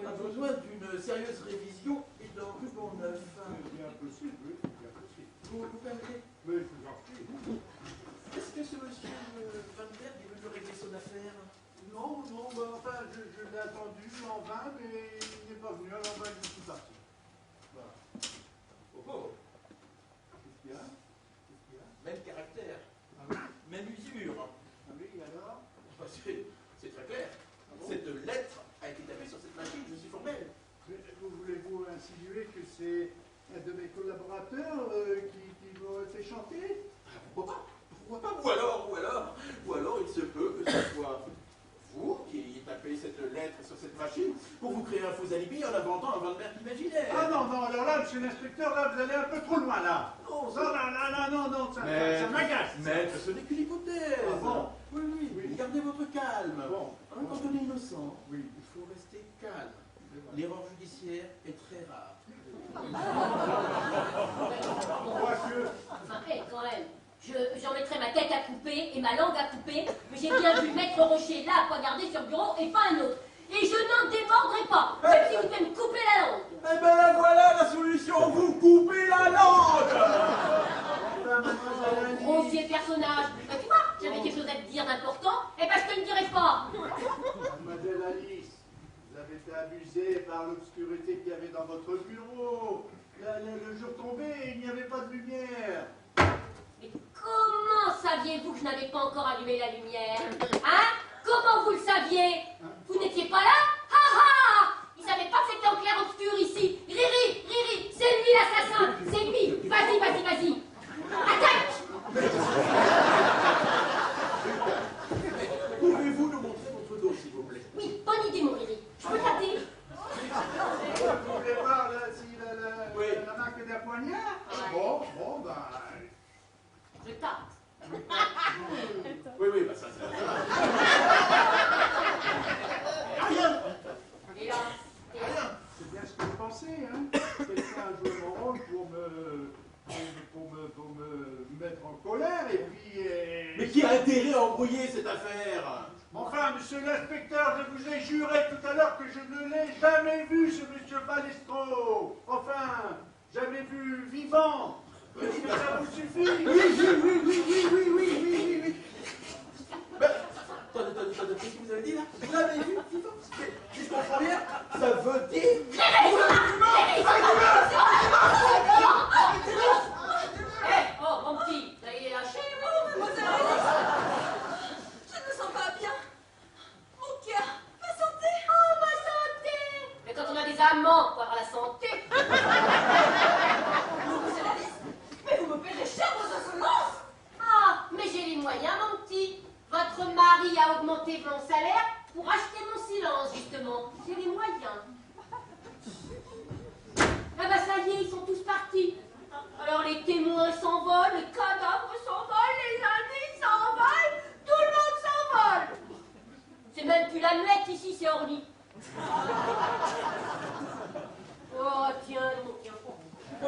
a besoin d'une sérieuse révision et d'un ruban neuf. C'est bien possible, oui, c'est bien possible. Vous permettez? Mais je vous en prie. Est-ce que ce monsieur Van Berg est venu régler son affaire? Non, non, bah, enfin, je l'ai attendu en vain, mais il n'est pas venu, alors bah, je suis parti. Voilà. Oh oh. Qu'est-ce qu'il y a? Qu'est-ce qu'il y a? Même caractère, Ah oui? même usure. Ah oui, alors? C'est très clair. Ah bon? Cette lettre a été tapée sur cette machine, je suis formel. Mais voulez-vous insinuer que c'est un de mes collaborateurs qui m'aurait fait chanter? Pourquoi pas? Pourquoi pas? Ou alors il se peut que ce soit vous qui tapez cette lettre sur cette machine pour vous créer un faux alibi en inventant un Van Berg imaginaire. Ah non, non, alors là, monsieur l'inspecteur, là, vous allez un peu trop loin, là. Non, Non, ça m'agace. Maître, ce n'est qu'une hypothèse. Ah bon? Oui, gardez votre calme. Bon. Hein, quand on est innocent, Oui. il faut rester calme. L'erreur judiciaire est très rare. Quoique, Enfin, quand même. J'en mettrai ma tête à couper et ma langue à couper, mais j'ai bien vu Maître Rocher là à poignarder sur le bureau et pas un autre. Et je n'en démordrai pas, même si vous devez me couper la langue. Eh ben là, voilà la solution, vous coupez la langue. mademoiselle Alice. Grossier personnage. Tu vois, j'avais quelque chose à te dire d'important, et ben je te le dirai pas. Mademoiselle Alice, vous avez été abusée par l'obscurité qu'il y avait dans votre bureau. Le jour tombé, il n'y avait pas de lumière. Mais comment saviez-vous que je n'avais pas encore allumé la lumière? Hein? Comment vous le saviez? Vous n'étiez pas là? Ha ha! Il savait pas que c'était en clair-obscur ici. Riri, c'est lui l'assassin, c'est lui. Vas-y. Attaque! Pouvez-vous nous montrer votre dos, s'il vous plaît? Oui, bonne idée, mon Riri. Je peux tâter? Vous voulez voir là, si Oui. la marque d'un poignard? Bon, bah. Je tâte. Oui, bah ça. Rien. que de penser, hein. Quelqu'un a joué mon rôle pour me mettre en colère, et puis... Mais qui a intérêt à embrouiller cette affaire? Enfin, monsieur l'inspecteur, je vous ai juré tout à l'heure que je ne l'ai jamais vu, ce monsieur Balestro. Enfin, jamais vu vivant. Est-ce que ça vous suffit? Oui. Ben, attendez, qu'est-ce que vous avez dit là? Vous l'avez vu, vivant? Si je comprends bien, ça veut dire... Oh, mon petit, ça y est lâché, Vous avez je ne me sens pas bien. Mon cœur, ma santé. Oh, ma santé! Mais quand on a des amants, faut avoir la santé. Monsieur la liste, mais vous me payez cher vos insolences. Ah, mais j'ai les moyens, mon petit. Votre mari a augmenté mon salaire pour acheter mon silence, justement. J'ai les moyens. Ah bah ça y est, ils sont tous partis. Alors les témoins s'envolent, les cadavres s'envolent, les indices s'envolent, tout le monde s'envole. C'est même plus la muette ici, c'est Orly. Oh tiens, donc tiens. Oh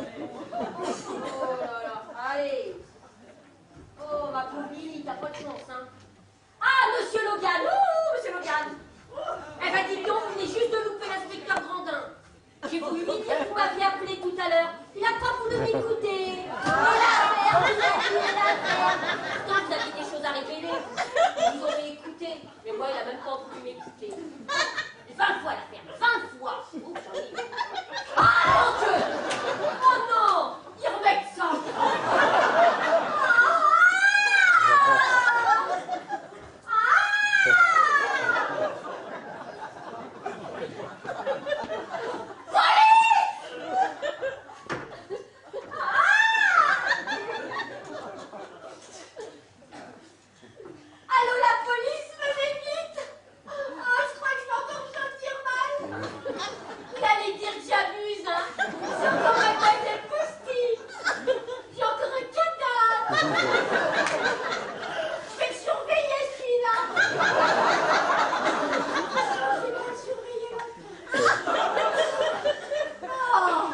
là là, allez. Oh ma pauvre Lily, t'as pas de chance, hein. Ah, monsieur Logan, monsieur Logan. Eh ben dis donc, vous venez juste de louper l'inspecteur Grandin. J'ai voulu lui dire que vous m'aviez appelé tout à l'heure. Il n'a pas voulu m'écouter. Oh l'affaire, l'affaire. Pourtant, vous aviez des choses à révéler. Vous auriez écouté. Mais moi, il n'a même pas voulu m'écouter. 20 fois l'affaire, 20 fois. Oh, j'en ai... Ah, mon Dieu. Oh non, ils remettent ça. Allô, la police, venez vite! Oh, je crois que je vais encore me sentir mal. Vous allez dire que j'abuse, hein? C'est encore mademoiselle Posti. J'ai encore un cadavre. Je vais le surveiller, celui-là. Je vais pas le surveiller, l'autre. Oh.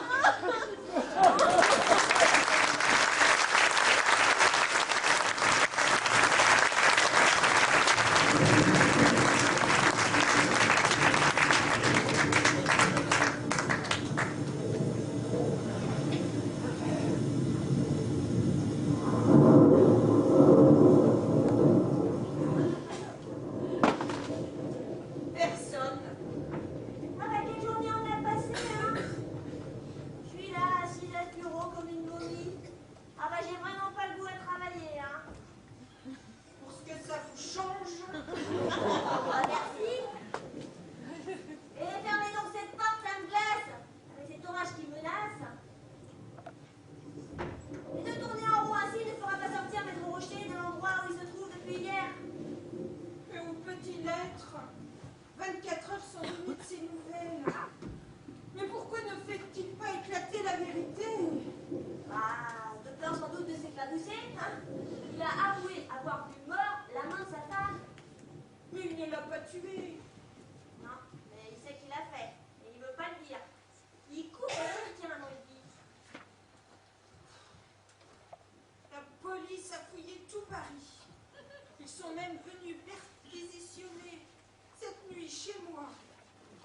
Personne. Ah bah quelle journée on a passé, hein? Je suis là, assise à ce bureau comme une momie. Ah bah j'ai vraiment pas le goût à travailler, hein? Pour ce que ça vous change. Ah merci. Et fermez donc cette porte, ça me glace. Avec cet orage qui menace. Et de tourner en rond ainsi ne fera pas sortir Maître Rocher de l'endroit où il se trouve depuis hier. Que où peut-il être? 24 heures sans limite ces nouvelles. Mais pourquoi ne fait-il pas éclater la vérité? Ah, de peur sans doute de s'éclabousser, hein? Il a avoué avoir vu mort la main de sa femme. Mais il ne l'a pas tué. Non, mais il sait qu'il l'a fait. Et il veut pas le dire. Il coupe le tien, mon dit. La police a fouillé tout Paris. Ils sont même venus perquisitionner cette nuit chez moi.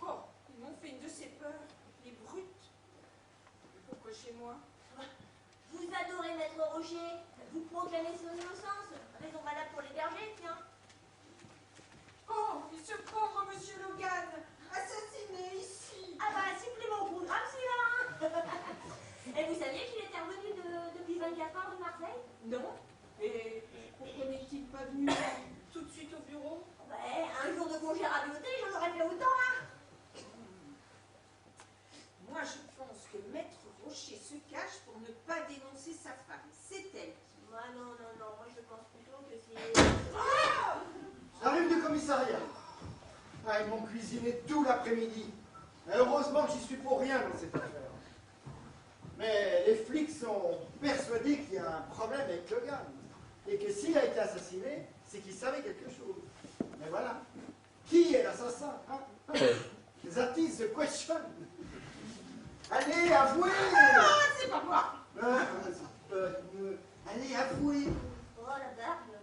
Oh, ils m'ont fait une de ces peurs, les brutes. Mais pourquoi chez moi? Vous adorez Maître Rocher. Vous proclamez son innocence. Raison valable pour l'héberger, tiens. Oh, et ce pauvre monsieur Logan, assassiné ici. Ah bah, supplément au programme, celui-là, hein. Et vous saviez qu'il était revenu depuis 24 heures de Marseille? Non. Et pourquoi n'est-il pas venu tout de suite au bureau? Ouais, un jour de congé radoté, j'en aurais fait autant, hein. Moi, je pense que Maître Rocher se cache pour ne pas dénoncer sa femme. C'est elle. Moi, non, moi je pense plutôt que c'est... J'arrive du commissariat. Ah, ils m'ont cuisiné tout l'après-midi. Heureusement que j'y suis pour rien dans cette affaire. Mais les flics sont persuadés qu'il y a un problème avec Logan. Et que s'il a été assassiné, c'est qu'il savait quelque chose. Mais voilà. Qui est l'assassin, hein? That is the question. Allez, avouez. Ah, c'est pas moi. Allez, avouez. Oh, la barbe.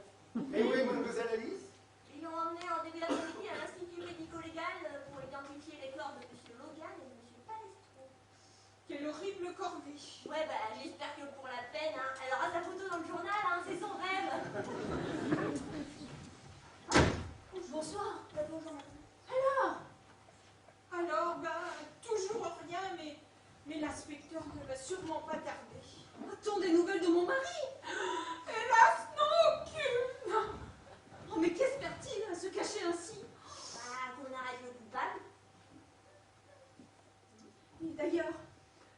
Mais où est mademoiselle Alice? Ils l'ont emmené en début d'après-midi à l'Institut médico-légal pour identifier les corps de M. Logan et de M. Palestro. Quelle horrible corvée. Ouais, bah, j'espère que pour la peine, hein, elle aura sa photo dans le journal, hein, c'est son rêve. Bonsoir. Bonjour, madame. Alors, toujours rien, mais l'inspecteur ne va sûrement pas tarder. A-t-on des nouvelles de mon mari? Hélas, non, aucune. Oh, mais qu'espère-t-il à se cacher ainsi? Bah, qu'on arrête le coupable. Et d'ailleurs,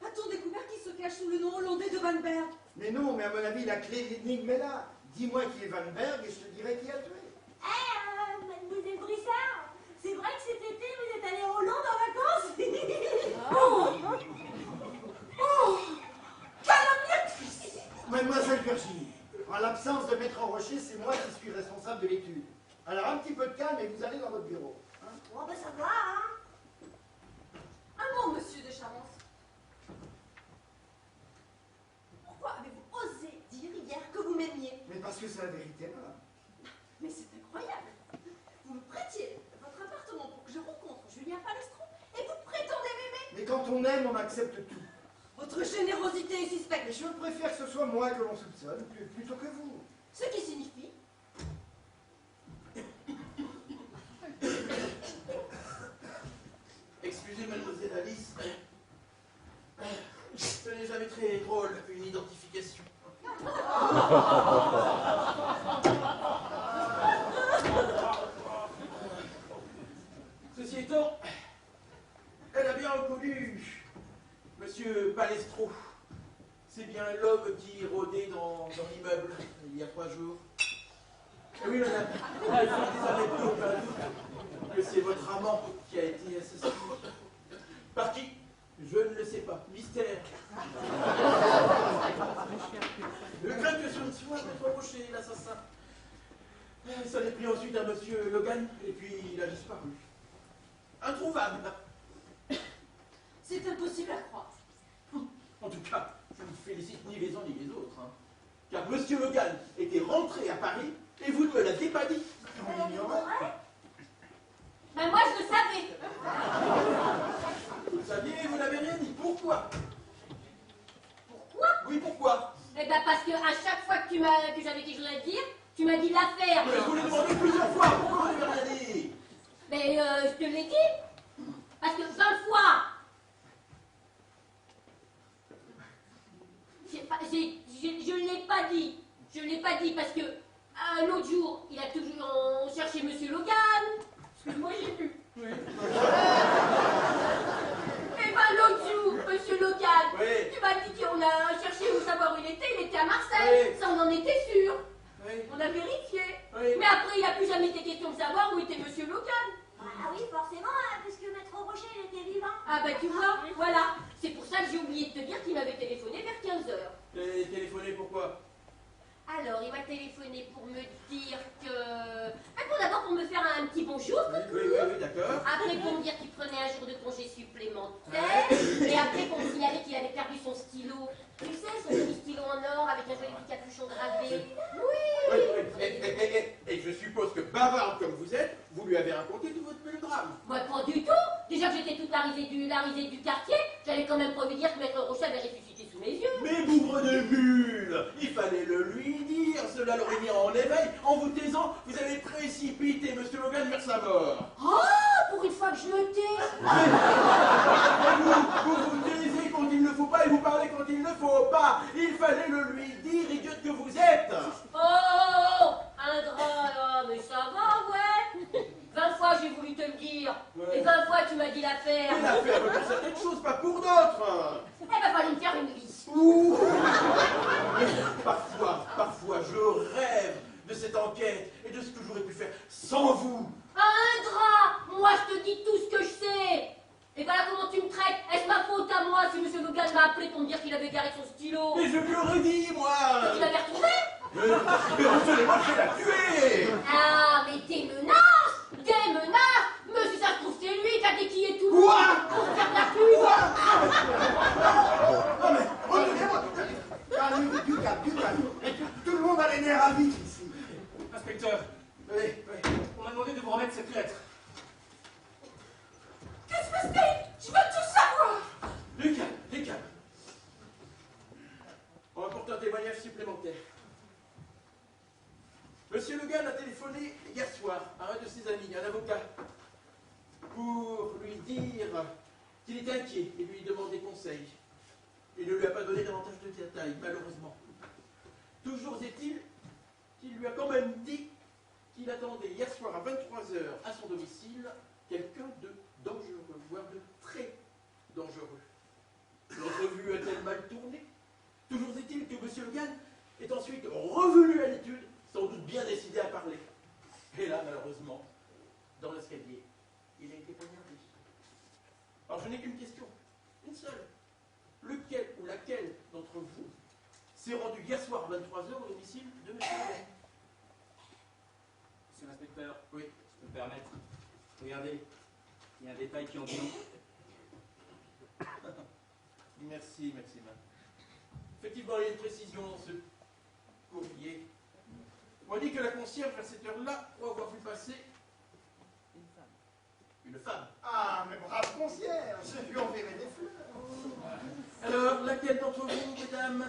a-t-on découvert qu'il se cache sous le nom hollandais de Van Berg? Mais non, mais à mon avis, la clé de l'énigme est là. Dis-moi qui est Van Berg et je te dirai qui a tué. Mademoiselle Brissard, c'est vrai que cet été, vous êtes allée en Hollande en vacances? Oh, calomniatrice. Mademoiselle Virginie, en l'absence de Maître Rocher, c'est moi qui suis responsable de l'étude. Alors un petit peu de calme et vous allez dans votre bureau. Hein? Bon, bah, ça va, hein. Un mot, monsieur de Charence. Pourquoi avez-vous osé dire hier que vous m'aimiez? Mais parce que c'est la vérité, madame. Mais c'est incroyable. Vous me prêtiez votre appartement pour que je rencontre Julien Palestro et vous prétendez m'aimer? Mais quand on aime, on accepte tout. Votre générosité est suspecte. Mais je préfère que ce soit moi que l'on soupçonne plutôt que vous. Ce qui signifie... Excusez, mademoiselle Alice. Ce n'est jamais très drôle, une identification. Ceci étant, elle a bien reconnu Monsieur Palestro. C'est bien l'homme qui rôdait dans l'immeuble il y a 3 jours. Et oui, madame, il n'est désormais plus aucun doute que c'est votre amant qui a été assassiné. Par qui? Je ne le sais pas. Mystère. Je crains que ce ne soit Maître Rocher, l'assassin. Ça l'est pris ensuite à Monsieur Logan, et puis il a disparu. Introuvable. C'est impossible à croire. En tout cas, je ne félicite ni les uns ni les autres. Hein. Car Monsieur Logan était rentré à Paris, et vous ne me l'aviez pas dit. On l'ignorait. Mais moi, je le savais. Vous le saviez, vous n'avez rien dit. Pourquoi? Pourquoi? Oui, pourquoi? Eh ben parce que à chaque fois que j'avais quelque chose à dire, tu m'as dit de la faire. Mais je vous l'ai demandé plusieurs fois. Pourquoi vous n'avez rien dit? Mais je te l'ai dit. Parce que 20 fois. Je ne l'ai pas dit. Je ne l'ai pas dit parce que l'autre jour, il a toujours cherché Monsieur Logan. Parce que moi j'ai vu. Oui. Et ben l'autre jour, Monsieur Logan, Oui. tu m'as dit qu'on a cherché où savoir où il était à Marseille. Oui. Ça on en était sûr. Oui. On a vérifié. Oui. Mais après, il n'a plus jamais été question de savoir où était Monsieur Logan. Ah oui, forcément, hein, parce que Maître Rocher, il était vivant. Ah bah tu vois, voilà. C'est pour ça que j'ai oublié de te dire qu'il m'avait téléphoné vers 15h. Téléphoné pourquoi? Alors, il m'a téléphoné pour me dire que... Bon, d'abord pour me faire un petit bonjour, Oui, d'accord. après pour me dire qu'il prenait un jour de congé supplémentaire, et après pour me signaler qu'il avait perdu son stylo. Tu sais, son joli stylo en or avec un joli petit capuchon gravé. Oui. Et je suppose que bavard comme vous êtes, vous lui avez raconté tout votre mélodrame. Moi, pas du tout. Déjà que j'étais toute la risée du quartier, j'allais quand même pas lui dire que Maître Rocher avait ressuscité sous mes yeux. Mais bougre de bulle! Il fallait le lui dire, cela l'aurait mis en éveil. En vous taisant, vous avez précipité Monsieur Logan vers sa mort. Oh, pour une fois que je me tais. Vous taisez quand il ne faut pas et vous parlez quand il ne faut pas. Il fallait le lui dire, idiote que vous êtes. Oh, ingrat là, mais ça va, ouais. 20 fois j'ai voulu te le dire, Ouais. et 20 fois tu m'as dit la faire. Il a fait pour certaines choses, pas pour d'autres. Eh ben, fallait me faire une liste. Ouh. Parfois, je rêve de cette enquête et de ce que j'aurais pu faire sans vous. Ingrat, moi je te dis tout ce que je sais. Et voilà comment tu me traites. Est-ce ma faute à moi si Monsieur Logan m'a appelé pour me dire qu'il avait garé son stylo? Mais je lui aurais dit, moi. Tu l'avais retrouvé? Mais moi, je vais la tuer. Ah, mais des menaces! Des menaces! Mais si ça se trouve, c'est lui qui a déquillé tout le monde Quoi? pour faire de la pub! ami, un avocat, pour lui dire qu'il était inquiet et lui demander conseil. Il ne lui a pas donné davantage de détails, malheureusement. Toujours est-il qu'il lui a quand même dit qu'il attendait hier soir à 23h à son domicile quelqu'un de dangereux, voire de très dangereux. L'entrevue a-t-elle mal tourné? Toujours est-il que M. Logan est ensuite revenu à l'étude, sans doute bien décidé à parler. Et là, malheureusement, dans l'escalier, il a été poignardé. Alors je n'ai qu'une question, une seule. Lequel ou laquelle d'entre vous s'est rendu hier soir à 23h au domicile de M. Logan? Monsieur l'inspecteur, Oui. je peux me permettre. Regardez, il y a un détail qui en dit long. Merci, Maxime. Effectivement, il y a une précision dans ce courrier. On m'a dit que la concierge, à cette heure-là, croit avoir vu passer une femme. Ah, mais brave concierge, je lui enverrai des fleurs. Alors, laquelle d'entre vous, mesdames?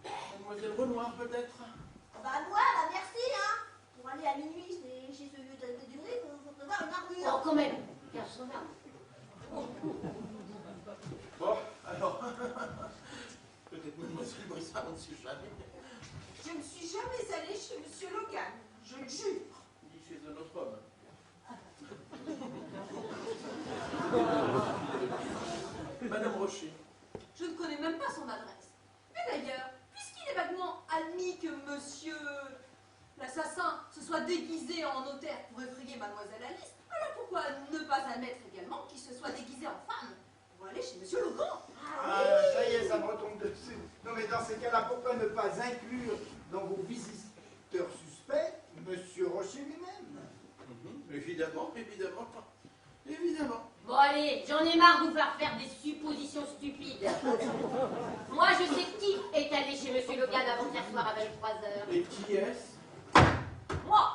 Mademoiselle Renoir, peut-être? Bah moi, bah merci, hein. Pour aller à minuit chez ce vieux de durée, faut prévoir une armure. Oh, quand même. Regarde son arme. Bon, alors, peut-être Mademoiselle Brissard, on ne sait jamais. Je ne suis jamais allée chez Monsieur Logan, je le jure. Ni chez un autre homme. Madame Rocher. Je ne connais même pas son adresse. Mais d'ailleurs, puisqu'il est vaguement admis que monsieur l'assassin se soit déguisé en notaire pour effrayer mademoiselle Alice, alors pourquoi ne pas admettre également qu'il se soit déguisé en femme pour aller chez monsieur Logan? Ah, ça y est, ça me retombe dessus. Non, mais dans ces cas-là, pourquoi ne pas inclure dans vos visiteurs suspects Monsieur Rocher lui-même? Évidemment, évidemment, évidemment. Bon allez, j'en ai marre de vous faire des suppositions stupides. Moi je sais qui est allé chez Monsieur Logan avant hier soir à 23h. Et qui est-ce? Moi.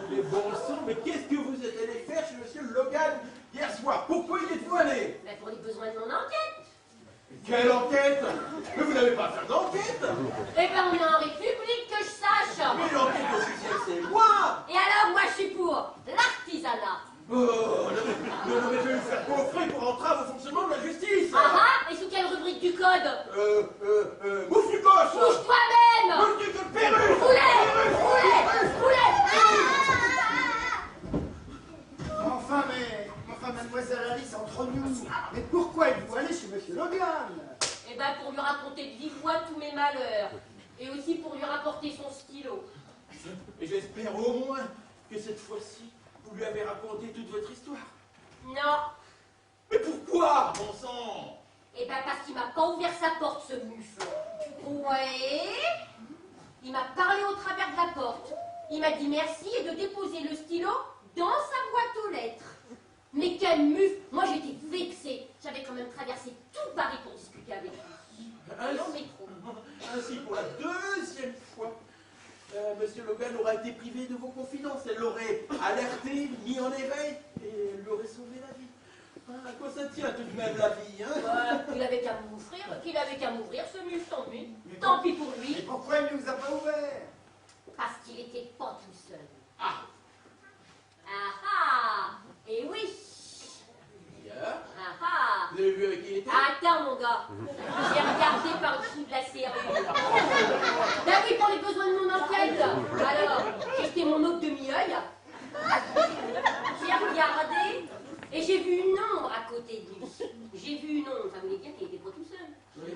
Les bons sang, mais qu'est-ce que vous êtes allé faire chez Monsieur Logan hier soir? Pourquoi y êtes-vous allé? Ben, pour les besoins de mon enquête. Quelle enquête? Mais vous n'avez pas à faire d'enquête! Eh ben on est en République, que je sache. Mais l'enquête officielle, c'est moi! Et alors moi je suis pour l'artisanat. Oh, non, mais je vais me faire coffrer pour entrave au fonctionnement de la justice! Ah ah, et sous quelle rubrique du code? Mouffe du coche! Bouge toi-même. Mouffe du perruque! Enfin, mademoiselle Alice, entre nous, mais pourquoi êtes-vous allé chez Monsieur Logan? Eh ben pour lui raconter de vive voix tous mes malheurs. Et aussi pour lui rapporter son stylo. Et j'espère au moins que cette fois-ci, vous lui avez raconté toute votre histoire. Non. Mais pourquoi, bon sang? Eh ben parce qu'il m'a pas ouvert sa porte, ce mufle. Ouais. Il m'a parlé au travers de la porte. Il m'a dit merci et de déposer le stylo dans sa boîte aux lettres. Mais quel mufle! Moi j'étais vexée. J'avais quand même traversé tout Paris pour discuter avec lui. Et au métro. Ainsi, pour la deuxième fois, Monsieur Logan aura été privé de vos confidences. Elle l'aurait alerté, mis en éveil, et elle lui aurait sauvé la vie. Ah, à quoi ça tient tout de même la vie, hein? Ouais, qu'il avait qu'à m'ouvrir, ce mufle, tant pis. Tant pis pour lui. Et pourquoi il ne vous a pas ouvert? Parce qu'il était pas tout seul. Ah! Ah ah! Et oui! Bien. Ah ah! Vous avez vu avec qui il était? Attends, mon gars. J'ai regardé par-dessous de la serrure. Ben oui, pour les besoins de mon enquête. Alors, j'ai jeté mon autre demi-œil. J'ai regardé et j'ai vu une ombre à côté de lui. J'ai vu une ombre. Ça voulait dire qu'il était pas tout seul. Oui.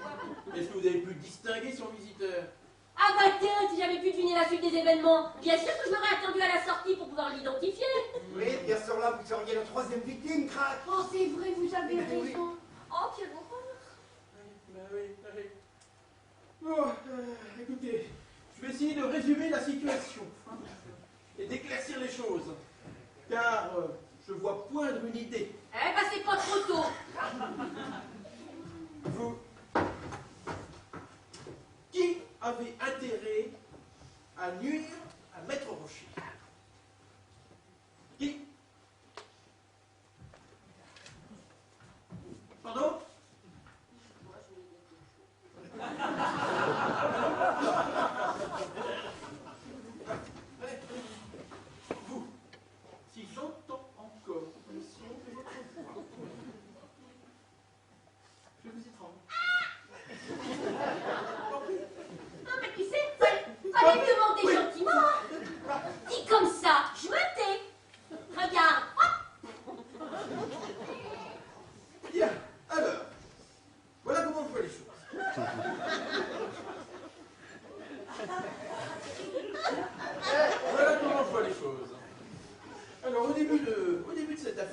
Est-ce que vous avez pu distinguer son visiteur? Ah bah tiens, si j'avais pu deviner la suite des événements, bien sûr que je l'aurais attendu à la sortie pour pouvoir l'identifier. Oui, bien sûr, là, vous seriez la troisième victime, crack. Oh, c'est vrai, vous avez Mais oui. raison. Oh, quelle horreur. Oui. Bon, écoutez, je vais essayer de résumer la situation et d'éclaircir les choses, car je vois poindre une idée. Eh ben, c'est pas trop tôt. Vous, qui avez intérêt à nuire à Maître Rocher? Qui? Pardon?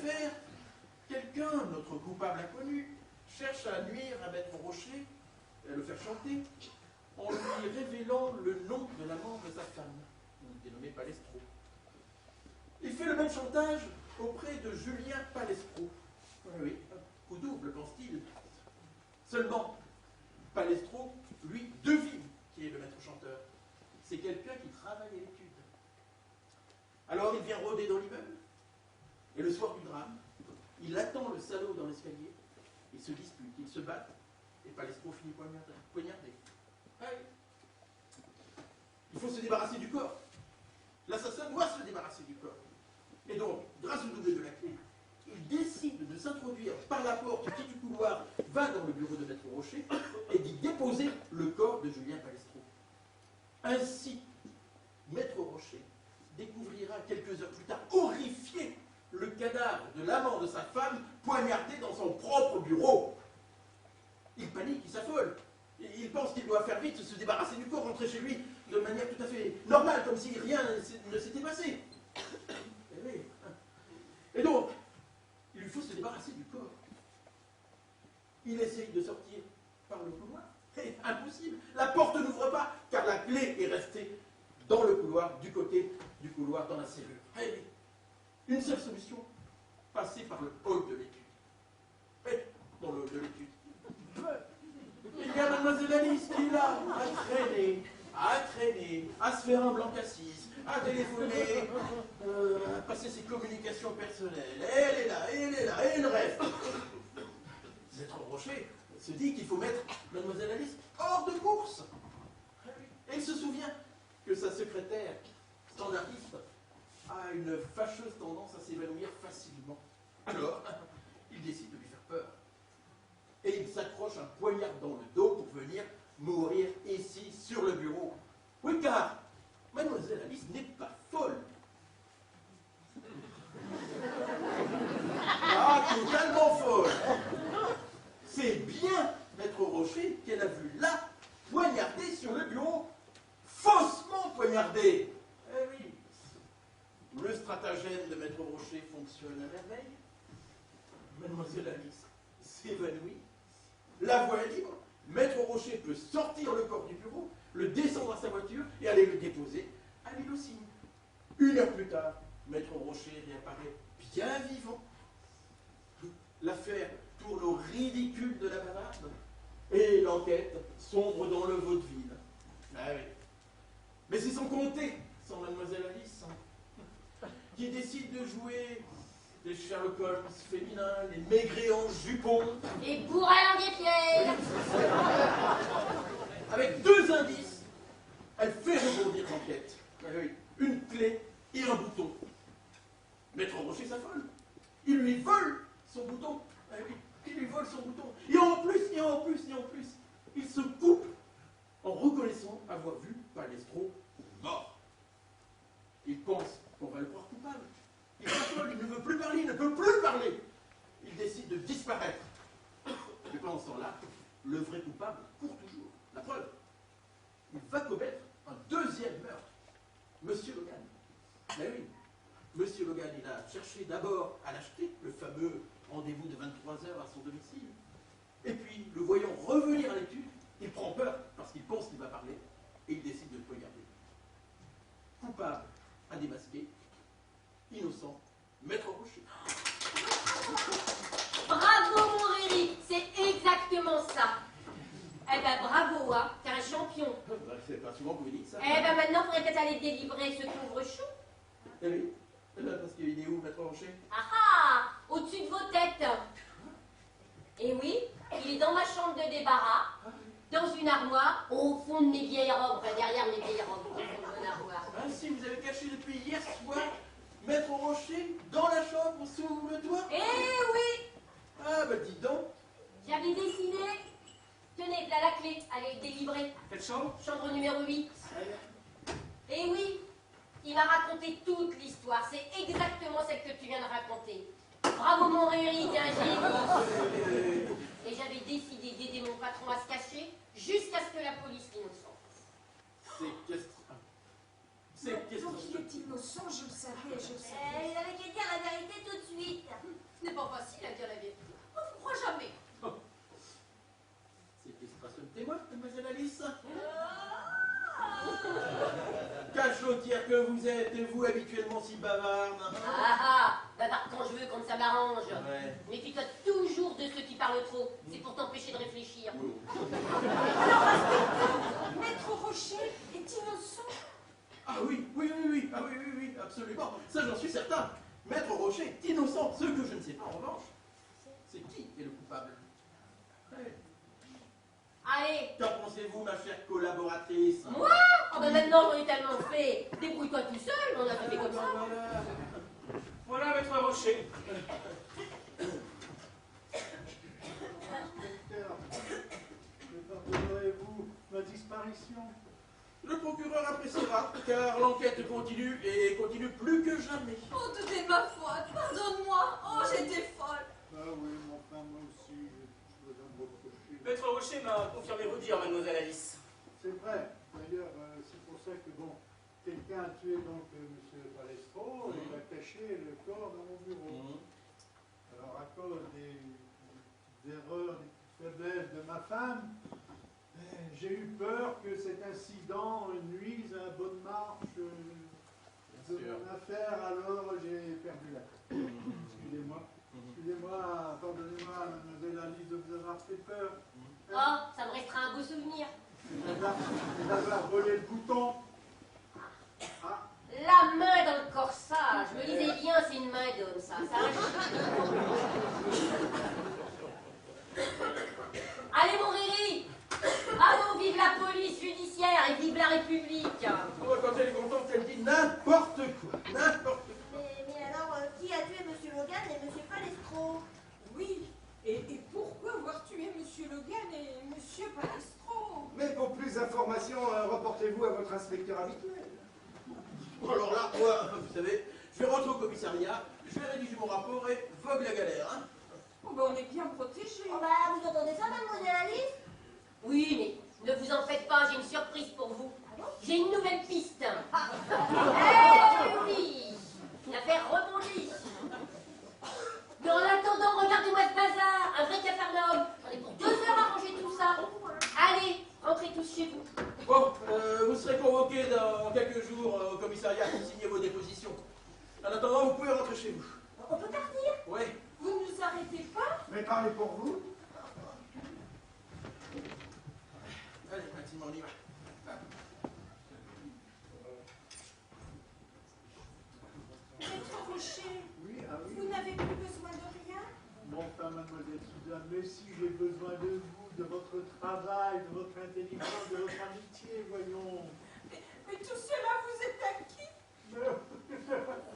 affaire, quelqu'un, notre coupable inconnu, cherche à nuire à Maître Rocher et à le faire chanter en lui révélant le nom de l'amant de sa femme, dénommé Palestro. Il fait le même chantage auprès de Julien Palestro. Oui, un coup double, pense-t-il. Seulement, Palestro, lui, devine qui est le maître chanteur. C'est quelqu'un qui travaille à l'étude. Alors il vient rôder dans l'immeuble, et le soir du drame, il attend le salaud dans l'escalier, ils se disputent, ils se battent, et Palestro finit poignardé. Ah oui. Il faut se débarrasser du corps. L'assassin doit se débarrasser du corps. Et donc, grâce au double de la clé, il décide de s'introduire par la porte qui du couloir va dans le bureau de Maître Rocher et d'y déposer le corps de Julien Palestro. Ainsi, Maître Rocher découvrira quelques heures plus tard, horrifié, le cadavre de l'amant de sa femme poignardé dans son propre bureau. Il panique, il s'affole. Il pense qu'il doit faire vite, se débarrasser du corps, rentrer chez lui de manière tout à fait normale, comme si rien ne s'était passé. Et oui. Et donc, il lui faut se débarrasser du corps. Il essaye de sortir par le couloir. C'est impossible. La porte n'ouvre pas, car la clé est restée dans le couloir, du côté du couloir, dans la serrure. Et oui. Une seule solution, passer par le hall de l'étude. Et dans le hall de l'étude, il y a Mademoiselle Alice qui est là, à traîner, à se faire un blanc cassis, à téléphoner, à passer ses communications personnelles. Elle est là, et il reste. Maître Rocher se dit qu'il faut mettre Mademoiselle Alice hors de course. Et il se souvient que sa secrétaire standardiste a une fâcheuse tendance à s'évanouir facilement. Alors, il décide de lui faire peur. Et il s'accroche un poignard dans le dos pour venir mourir ici, sur le bureau. Oui, car Mademoiselle Alice n'est pas folle. Ah, totalement folle. C'est bien Maître Rocher qu'elle a vu là, poignardé sur le bureau, faussement poignardé. Eh oui. Le stratagème de Maître Rocher fonctionne à merveille. Mademoiselle Alice s'évanouit. La voie est libre. Maître Rocher peut sortir le corps du bureau, le descendre à sa voiture et aller le déposer à l'île aux Cygnes. 1 heure plus tard, Maître Rocher réapparaît bien vivant. L'affaire tourne au ridicule de la bavarde et l'enquête sombre dans le vaudeville. Ah oui. Mais c'est sans compter, sans Mademoiselle Alice, qui décide de jouer les Sherlock Holmes féminins, les Maigret en jupon. Et pour Alain Guépierre. Avec 2 indices, elle fait rebondir l'enquête. Une clé et un bouton. Maître Rocher s'affole. Il lui vole son bouton. Il lui vole son bouton. Et en plus, il se coupe en reconnaissant avoir vu Palestro mort. Il pense qu'on va le croire coupable. Il s'affole, il ne veut plus parler, il ne peut plus parler. Il décide de disparaître. Et pendant ce temps-là, le vrai coupable court toujours. La preuve, il va commettre un 2e meurtre. Monsieur Logan. Mais oui, Monsieur Logan, il a cherché d'abord à l'acheter, le fameux rendez-vous de 23h à son domicile. Et puis, le voyant revenir à l'étude, il prend peur parce qu'il pense qu'il va parler et il décide de le poignarder. Coupable à démasquer, innocent, Maître Rocher. Bravo, mon Rémi, c'est exactement ça. Eh ben, bravo, hein, t'es un champion. C'est pas souvent que vous dites ça. Eh ben, maintenant, faudrait peut-être aller délivrer ce pauvre chou. Eh oui, parce qu'il est où, Maître Rocher? Ah ah, au-dessus de vos têtes. Et oui, il est dans ma chambre de débarras, dans une armoire, au fond de mes vieilles robes, enfin, derrière mes vieilles robes, au fond de mon armoire. Ah si, vous avez caché depuis hier soir Maître Rocher dans la chambre sous le toit? Eh oui. Ah bah dis donc. J'avais décidé. Tenez, là la clé, allez délivrer. Quelle chambre? Chambre numéro 8. Eh oui, il m'a raconté toute l'histoire. C'est exactement celle que tu viens de raconter. Bravo mon Rémi, t'es un génie. Et j'avais décidé d'aider mon patron à se cacher jusqu'à ce que la police l'innocente. Donc il est innocent, je le savais. Il avait qu'à dire la vérité tout de suite. facile à dire la vérité. On vous croit jamais. C'est l'expression de témoin, mademoiselle Alice. Cachotière que vous êtes, et vous habituellement si bavarde. Bavard quand je veux, quand ça m'arrange. Ouais. Méfie-toi toujours de ceux qui parlent trop. C'est pour t'empêcher de réfléchir. Alors, Maître Rocher est innocent. Ah oui, oui, absolument. Ça, j'en suis certain. Maître Rocher est innocent. Ce que je ne sais pas, en revanche, c'est qui est le coupable. Ouais. Allez. Qu'en pensez-vous, ma chère collaboratrice? Moi? Oh ben maintenant j'en ai tellement fait. Débrouille-toi tout seul, on a fait comme ça. Voilà, maître Rocher. Inspecteur, pardonnerez-vous ma disparition? Le procureur appréciera, car l'enquête continue et continue plus que jamais. Oh, tout est de ma faute. Pardonne-moi. Oh, j'étais folle. Ah oui, mais enfin, moi aussi, je dois me reprocher. Maître Rocher m'a confirmé vous dire, mademoiselle Alice. C'est vrai. D'ailleurs, c'est pour ça que, bon, quelqu'un a tué donc M. Palestro et il a caché le corps dans mon bureau. Alors, à cause des erreurs, des faiblesses de ma femme, j'ai eu peur que cet incident nuise à la bonne marche de mon affaire, alors j'ai perdu la tête. Excusez-moi. Excusez-moi, pardonnez-moi, mademoiselle Alice, de vous avoir fait peur. Oh, ça me restera un beau souvenir. D'avoir volé le bouton. Ah, La main dans le corsage. Je me disais bien, c'est une main d'homme, ça. Allez, mon Riri. Allons, vive la police judiciaire et vive la République. Oh, quand elle est contente, elle dit n'importe quoi. N'importe quoi. Mais alors, qui a tué M. Logan et M. Palestro? Oui. Et pourquoi avoir tué M. Logan et M. Palestro? Mais pour plus d'informations, reportez-vous à votre inspecteur habituel. Bon, alors là, moi, vous savez, je vais rentrer au commissariat, je vais rédiger mon rapport et vogue la galère. Hein. Oh, ben, on est bien protégés. Oh bah, vous entendez ça, mademoiselle Alice? Oui, mais ne vous en faites pas, j'ai une surprise pour vous. J'ai une nouvelle piste. Oui, l'affaire rebondit. Mais en attendant, regardez-moi ce bazar, un vrai cafarnaum. J'en ai pour 2 heures à ranger tout ça. Allez, rentrez tous chez vous. Bon, vous serez convoqués dans quelques jours au commissariat pour signer vos dépositions. En attendant, vous pouvez rentrer chez vous. On peut partir? Oui. Vous ne nous arrêtez pas? Mais parlez pour vous. Allez, Maxime, on y va. Maître Rocher, oui, ah oui. vous n'avez plus besoin de rien? Bon, enfin, mademoiselle Suzanne, mais si j'ai besoin de vous, de votre travail, de votre intelligence, de votre amitié, voyons. Mais tout cela vous est acquis?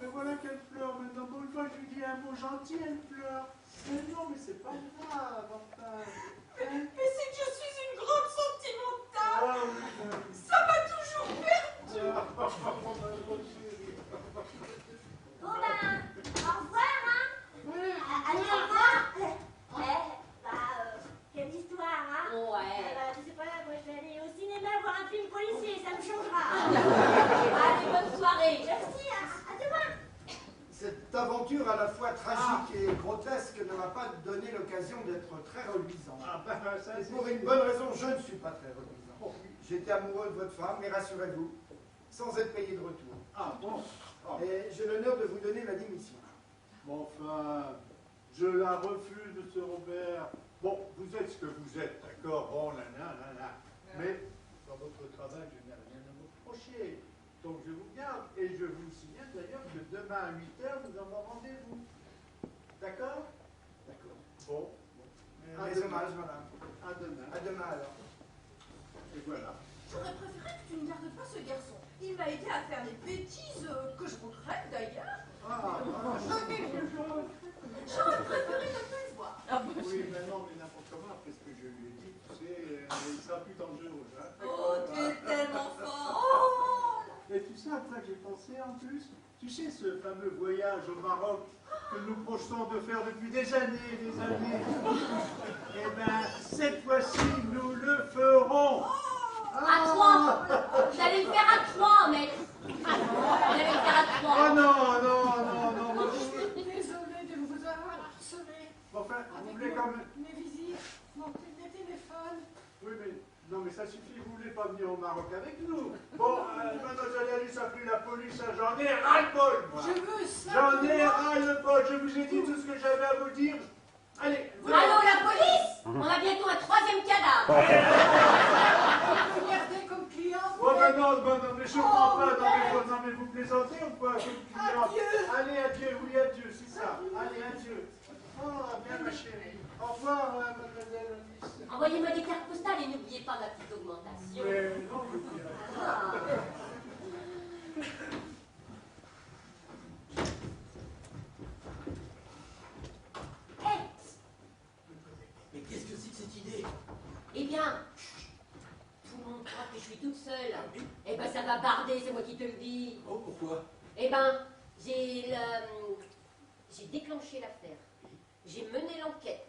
Mais voilà qu'elle pleure maintenant. Bon, une fois que je lui dis un mot gentil, elle pleure. Mais non, mais c'est pas grave, enfin. Mais c'est que je suis une grande sentimentale. Ah oui, Ça m'a toujours perdu. Bon ben, au revoir, hein? Allez, au revoir. Quelle histoire, hein? Ouais. Je sais pas, moi je vais aller au cinéma voir un film policier, ça me changera. Allez, bonne soirée. Merci, à demain. Cette aventure à la fois tragique et grotesque ne m'a pas donné l'occasion d'être très reluisant. Ah ben, ça, Et c'est pour une bonne raison, je ne suis pas très reluisant. J'étais amoureux de votre femme, mais rassurez-vous, sans être payé de retour. Ah bon. Ah. Et j'ai l'honneur de vous donner ma démission. Bon, enfin, je la refuse, M. Robert. Bon, vous êtes ce que vous êtes, d'accord? Bon, nanana. Mais dans votre travail, je n'ai rien à vous reprocher. Donc je vous garde et je vous signale d'ailleurs que demain à 8h, nous avons rendez-vous. D'accord? D'accord. Bon. Mes hommages, madame. À demain. À demain alors. Et voilà. J'aurais préféré que tu ne gardes pas ce garçon. Il m'a aidé à faire des bêtises que je regrette d'ailleurs. J'aurais préféré ne plus le voir. Oui, mais non, mais n'importe comment, après ce que je lui ai dit, tu sais, il sera plus dangereux. Hein. Oh, tu es tellement fort. Oh. Et tu sais à quoi j'ai pensé en plus? Tu sais ce fameux voyage au Maroc que nous projetons de faire depuis des années et des années? Eh bien, cette fois-ci, nous le ferons. À 3. Vous allez le faire à 3, mec. Vous allez le faire à 3. Oh non, non, non, non, non. Désolée de vous avoir harcelé. enfin, vous voulez quand même... Mes visites, mes téléphones. Oui, mais... Non, mais ça suffit, vous voulez pas venir au Maroc avec nous. Bon, mademoiselle Alice a pris la police, hein, j'en ai ras-le-bol, moi. Je veux ça. J'en ai ras-le-bol, je vous ai dit tout ce que j'avais à vous dire. Allez, venez. Allô, la police? On a bientôt un 3e cadavre. Regardez comme client. Oh ben non, mais je comprends pas, non mais vous plaisantez ou quoi, comme client? Allez, adieu, oui, adieu, c'est ça. Allez, adieu. Oh, bien ma chérie. Au revoir, mademoiselle Alice. Envoyez-moi des cartes postales et n'oubliez pas ma petite augmentation. Mais non, je dirais pas. Ah. Mais qu'est-ce que c'est que cette idée? Eh bien, tout le monde croit que je suis toute seule. Eh ben, ça va barder, c'est moi qui te le dis. Oh, pourquoi? Eh ben, j'ai déclenché l'affaire. J'ai mené l'enquête.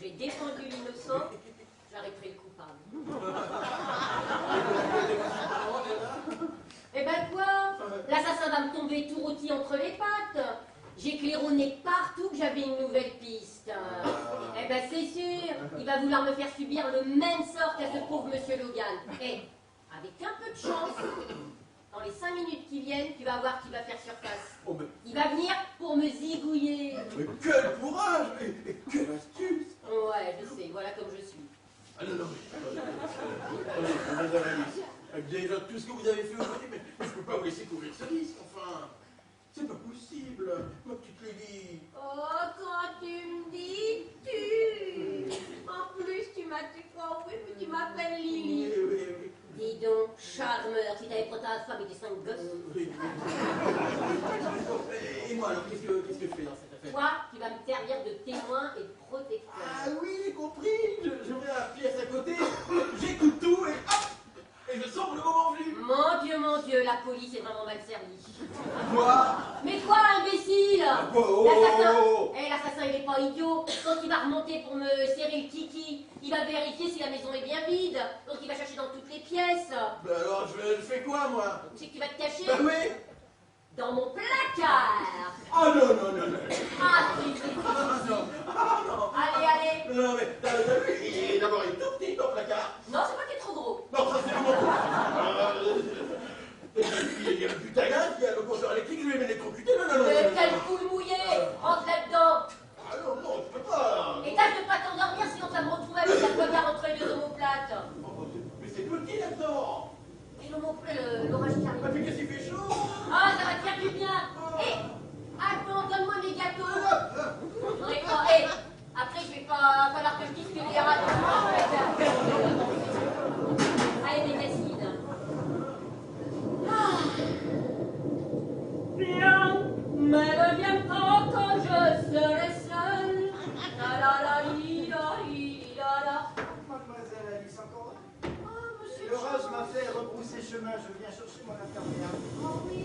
J'ai défendu l'innocent. J'arrêterai le coupable. Eh ben quoi? L'assassin va me tomber tout rôti entre les pattes. J'ai claironné partout que j'avais une nouvelle piste. Eh ben c'est sûr, il va vouloir me faire subir le même sort qu'à ce pauvre monsieur Logan. Et avec un peu de chance, dans les 5 minutes qui viennent, tu vas voir qui va faire surface. Oh, mais Il va venir pour me zigouiller. quel courage! Et quelle astuce! Ouais, je sais, voilà comme je suis. Ah non, non, mais... Madame Alice, déjà tout ce que vous avez fait aujourd'hui, mais je peux pas vous laisser courir ce risque, enfin... C'est pas possible, ma petite Lily. Oh, quand tu me dis tu. En plus, tu m'as compris que tu m'appelles Lily. Oui, oui, oui. Dis donc, charmeur, si t'avais pris ta femme et tes 5 gosses. Oui. Et moi alors, qu'est-ce que je fais dans cette affaire? Toi, tu vas me servir de témoin et de protecteur. Ah oui, j'ai compris. Je mets la pièce à côté, j'écoute tout et hop! Et je sors le moment venu. Mon Dieu, la police est vraiment mal servie. Quoi? Mais quoi, imbécile? Quoi? L'assassin, Oh. l'assassin, il est pas idiot. Quand il va remonter pour me serrer le kiki, il va vérifier si la maison est bien vide. Donc il va chercher dans toutes les pièces. Ben alors, je fais quoi, moi? Tu sais que tu vas te cacher? Ben oui. Dans mon placard. Oh non, non, non, non. Ah, si, si, si, si, si. Ah non. Allez, allez. Non, mais t'as vu, d'abord il est tout petit ton placard. Non, c'est pas qu'il est trop gros. Non, ça c'est le moment. Il y a le butagaz, il y a le compteur électrique, je vais m'électrocuter. Non, non, non. Mais quelle poule mouillée. Rentre là-dedans. Ah non, non, je peux pas. Et tâche de pas t'endormir, sinon tu vas me retrouver avec la poignard entre les deux omoplates. Mais c'est petit là-dedans. Et l'orage qui arrive. Ah, mais qu'est-ce qu'il fait chaud? Ah, ça va te faire du bien. Hé, attends, donne-moi mes gâteaux. D'accord, hé, après je vais pas falloir que je dise que les rats de allez, mes gassines. Viens, mais ne viens pas quand je serai seule. La la la li la li la la. Mademoiselle Alice, encore là? Oh, monsieur L'orage Charles. m'a fait rebrousser chemin, je viens chercher mon infirmière. Oh oui.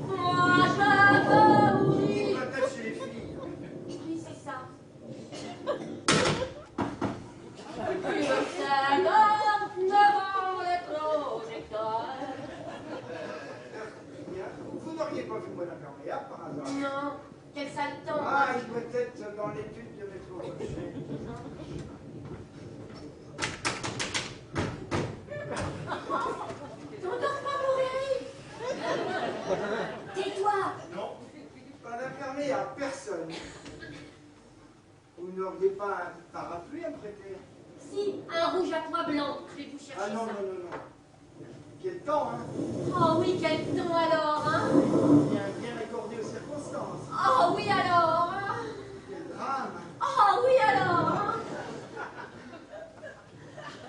Moi, je veux Faut mourir. la tête chez les filles. Oui, c'est ça. Tu me cèdes devant les projecteurs. Vous n'auriez pas vu mon infirmière par hasard? Non, quel sale temps. Ah, il doit être dans l'étude de métro Rocher. T'endors pas, Maurice. Tais-toi. Non, pas d'infirmière, personne. Vous n'auriez pas un parapluie à me prêter? Si, un rouge à pois blanc. Je vais vous chercher Ah non, ça. non, non, non. Quel temps, hein? Oh oui, quel temps alors, hein. Bien accordé aux circonstances. Oh oui alors, hein. Quel drame. Oh oui alors, hein.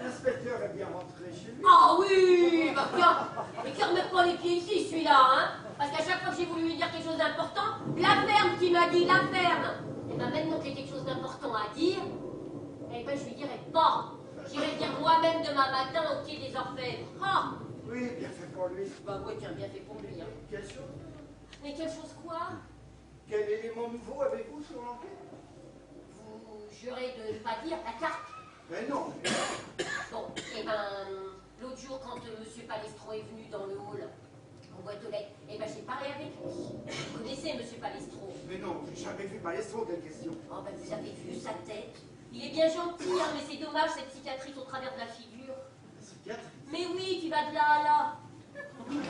L'inspecteur est bien rentré chez lui. Oh oui, bah tiens, et qui remet pas les pieds ici, celui-là, hein. Parce qu'à chaque fois que j'ai voulu lui dire quelque chose d'important, la ferme qui m'a dit, la ferme. Et ben maintenant que j'ai quelque chose d'important à dire, eh ben je lui dirai pas. J'irai dire moi-même demain matin au pied des orfèvres. Oh. Oui, bien fait pour lui. Bah ouais, tiens, bien fait pour lui, hein. Quelle chose? Mais quelle chose quoi? Quel élément nouveau avez-vous sur l'enquête? Vous jurez de ne pas dire la carte? Mais non. Bon, eh ben, l'autre jour, quand Monsieur Palestro est venu dans le hall, en boîte aux lettres, eh Palestro. Mais non, j'ai jamais vu Palestro, quelle question. Oh, ben vous avez vu sa tête. Il est bien gentil, hein, mais c'est dommage cette cicatrice au travers de la figure. La cicatrice. Mais oui, tu vas de là à là. Vous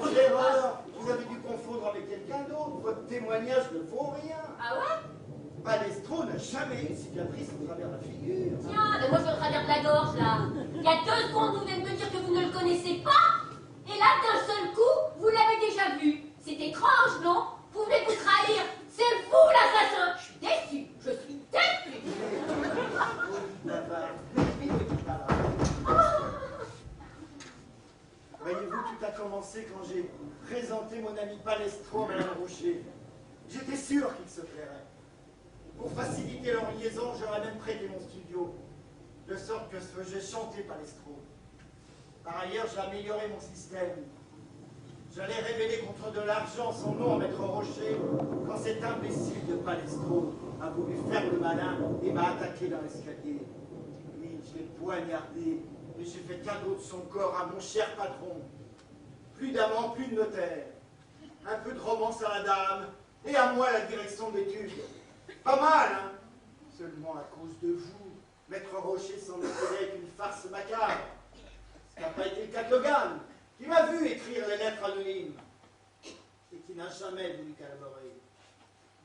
faites l'erreur. Vous avez dû confondre avec quelqu'un d'autre. Votre témoignage ne vaut rien. Ah ouais? Palestro n'a jamais eu de cicatrice au travers de la figure. Tiens, mais moi je vais au travers de la gorge là. Il y a 2 secondes, vous venez de me dire que vous ne le connaissez pas. Et là, d'un seul coup, vous l'avez déjà vu. C'est étrange, non? Vous venez de vous trahir. C'est vous l'assassin. Je suis déçue. Je suis déçue. Voyez-vous, tout a commencé quand j'ai présenté mon ami Palestro à Madame Rocher. J'étais sûr qu'il se plairait. Pour faciliter leur liaison, j'aurais même prêté mon studio, de sorte que j'ai chanté Palestro. Par ailleurs, j'ai amélioré mon système. J'allais révéler contre de l'argent son nom à Maître Rocher quand cet imbécile de Palestro a voulu faire le malin et m'a attaqué dans l'escalier. Oui, je l'ai poignardé et j'ai fait cadeau de son corps à mon cher patron. Plus d'amant, plus de notaire. Un peu de romance à la dame et à moi la direction d'études. Pas mal, hein? Seulement à cause de vous, Maître Rocher s'en est avec une farce macabre. Ce n'a pas été le cas de Logan, qui m'a vu écrire les lettres anonymes et qui n'a jamais voulu collaborer.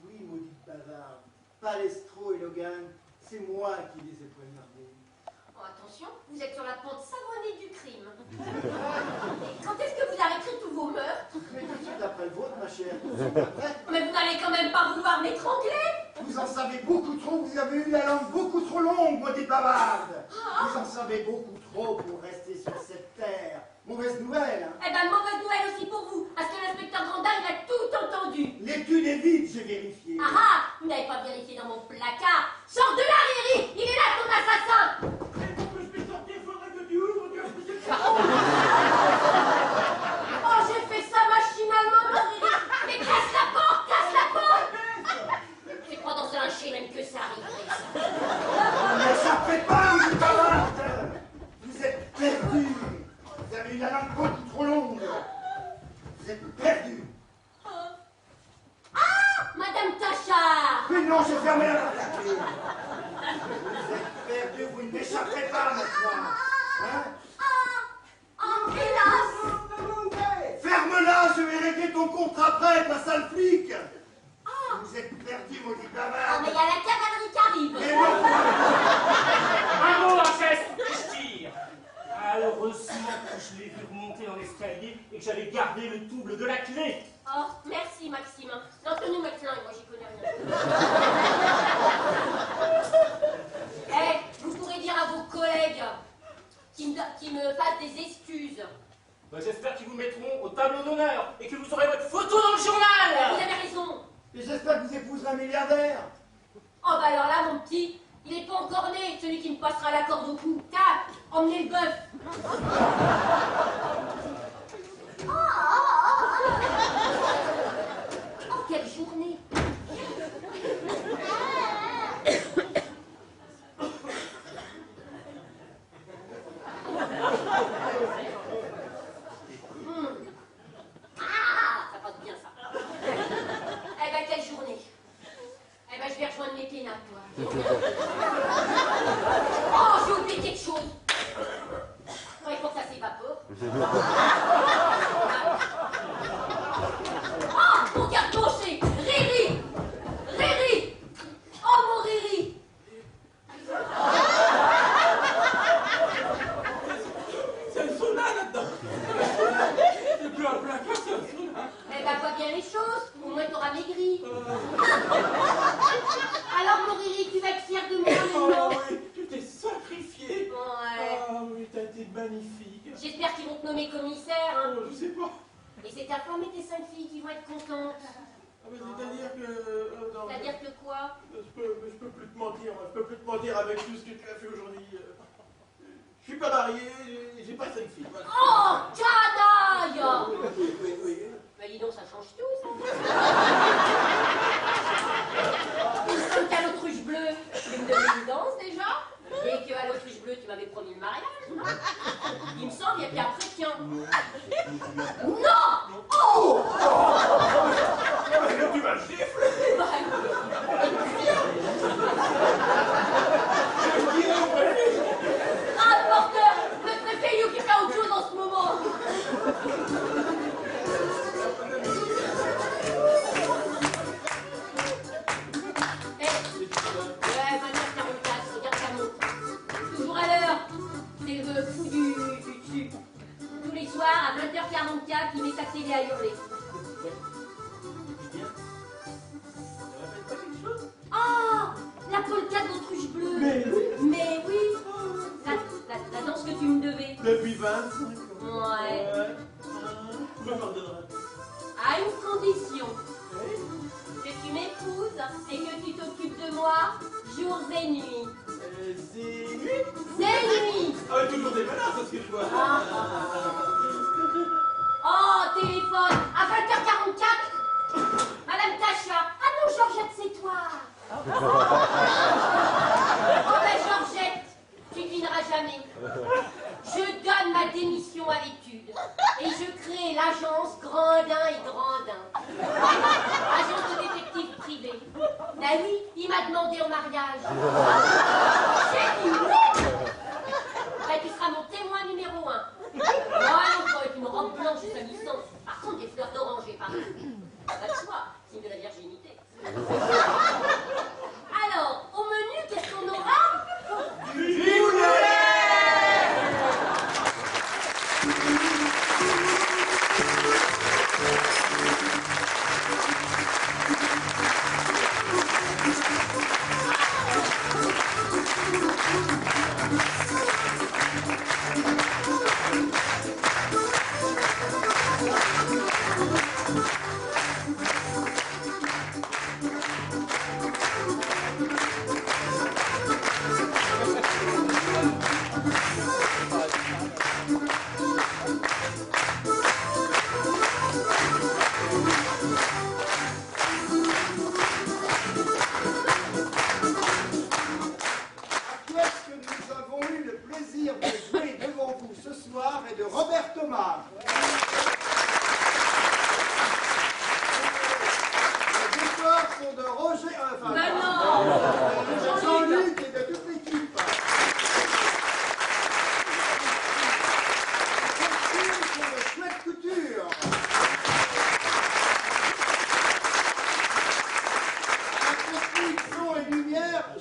Oui, maudite bavarde, Palestro et Logan, c'est moi qui les ai poignardés. Oh, attention, vous êtes sur la pente savonnée du crime. Et quand est-ce que vous arrêterez tous vos meurtres? Mais tout de suite après le vôtre, ma chère. Après, Mais vous n'allez quand même pas vouloir m'étrangler. vous en savez beaucoup trop, vous avez eu la langue beaucoup trop longue, maudite bavarde. Vous en savez beaucoup trop pour rester sur cette terre. Mauvaise nouvelle, hein? Eh ben, mauvaise nouvelle aussi pour vous, parce que l'inspecteur Grandin, il a tout entendu. L'étude est vide, j'ai vérifié. Ah ah, vous n'avez pas vérifié dans mon placard. Sors de là, Riri, il est là, ton assassin. Mais pour que je puisse sortir, il faudrait que tu ouvres, tu as Oh, j'ai fait ça machinalement, mon Riri. Mais casse la porte, casse la porte. C'est pas dans un HLM que ça arriverait, ça. Ne s'appelez pas, maudite bavarde. Vous êtes perdus. Vous avez eu la langue beaucoup trop longue. Vous êtes perdus. Ah, Madame Tachard. Mais non, j'ai fermé la porte. Vous êtes perdus, vous ne m'échapperez pas maintenant. Hein? Oh, hélas. Ferme-la, je vais régler ton compte après, ta sale flic. Vous êtes perdus, maudit Oh, bavarde. mais il y a la cavalerie qui arrive. Mais non. Un mot, un geste, et je tire. Ah, heureusement que je l'ai vu remonter dans l'escalier et que j'avais gardé le double de la clé. Oh, merci, Maxime. Non, que nous, maintenant, et moi, j'y connais rien. Eh, vous pourrez dire à vos collègues qui me fassent des excuses. Bah, j'espère qu'ils vous mettront au tableau d'honneur et que vous aurez votre photo dans le journal. Vous avez raison. Et j'espère que vous épouserez un milliardaire. Oh, bah alors là, mon petit, il n'est pas encore né, celui qui me passera la corde au cou. Tac, emmenez le bœuf. Oh, quelle journée. Ça passe bien, ça. Eh ben, quelle journée. Eh ben, je vais rejoindre mes pénates, toi. Oh, j'ai oublié quelque chose. Oh, il faut que ça s'évapore. Oh, mon garde gaucher. Riri. Riri. Oh, mon Riri. C'est un sauna là-dedans. C'est plus un placard, c'est un sauna. Eh ben, vois bien les choses. Au moins, t'auras maigri. Alors, mon Riri, tu vas être fier de moi, Oh maintenant. oui, tu t'es sacrifié. Ouais. Ah oui, t'as été magnifique. J'espère qu'ils vont te nommer commissaire, hein. Oh, je sais pas. Et c'est ta femme et tes 5 filles qui vont être contentes. Ah, mais c'est-à-dire que... non, C'est-à-dire que quoi? je peux plus te mentir, moi. Je peux plus te mentir avec tout ce que tu as fait aujourd'hui. Je suis pas marié, j'ai pas 5 filles. Voilà. Oh, canaille! Oui. Bah dis donc, ça change tout, ça. Il me semble qu'à l'autruche bleue, tu me donnais une danse déjà, et qu'à l'autruche bleue, tu m'avais promis le mariage. Il me semble, il y a bien après, tiens. Non! Oh! là qui met sa télé à hurler. Bien. Ça rappelle pas quelque chose? Oh, la polka d'autruche bleue. Mais oui. La danse que tu me devais. Depuis 25 ans. Ouais. Je me pardonnerai. À une condition. Oui. Que tu m'épouses et que tu t'occupes de moi jours et nuits. C'est lui? C'est nuit. Ah, toujours des menaces, à ce que je vois. Oh, téléphone, à 20h44. Madame Tacha. Ah non, Georgette, c'est toi. Oh ben Georgette, tu devineras jamais. Je donne ma démission à l'étude et je crée l'agence Grandin et Grandin. Agence de détective privé. Ben oui, il m'a demandé en mariage. J'ai dit oui. Ben tu seras mon témoin numéro 1. Non, toi, avec une robe blanche et sa licence. Par contre, des fleurs d'oranger par pas de choix, signe de la virginité. Alors, au menu, qu'est-ce qu'on aura? Du poulet!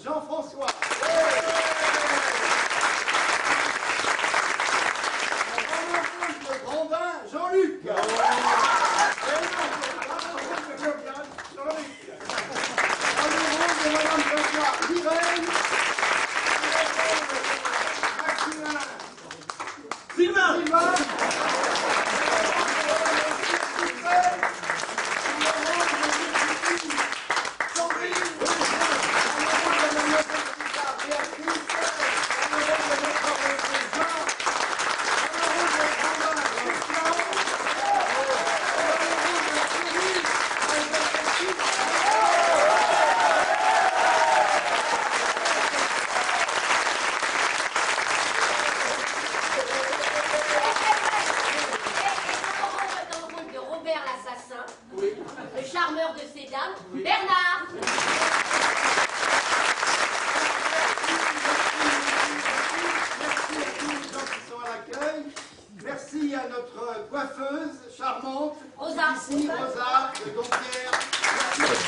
Jean-François. Le Grandin, Jean-Luc. Le charmeur de ces dames, Bernard. Merci à tous les gens qui sont à l'accueil. Merci à notre coiffeuse charmante, Rosa. ici, Rosa, de Dompierre. Merci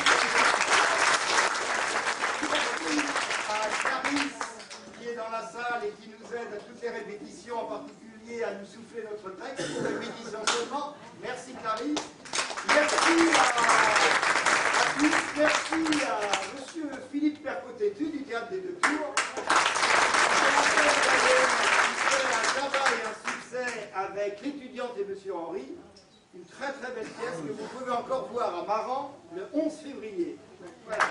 à Clarisse, qui est dans la salle et qui nous aide à toutes les répétitions, en particulier à nous souffler notre texte pour répétition seulement. Merci Clarisse. Merci à tous. Merci à monsieur Philippe Percotétu du Théâtre des Deux Tours. Un tabac et un succès avec l'étudiante et monsieur Henri. Une très très belle pièce que vous pouvez encore voir à Maran le 11 février. Voilà.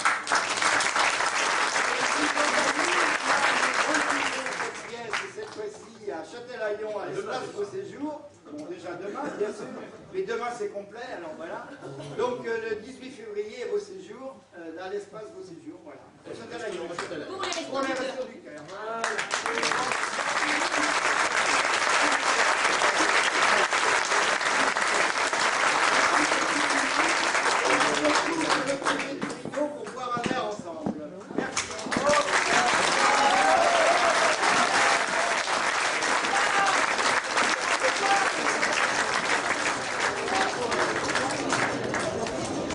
Cette pièce, cette fois-ci à Châtelaillon, à l'espace Beau Séjour. Bon, déjà demain, bien sûr, mais demain c'est complet, alors voilà. Donc le 18 février, Beau Séjour, dans l'espace Beau Séjour, voilà. Châtelaillon. Pour les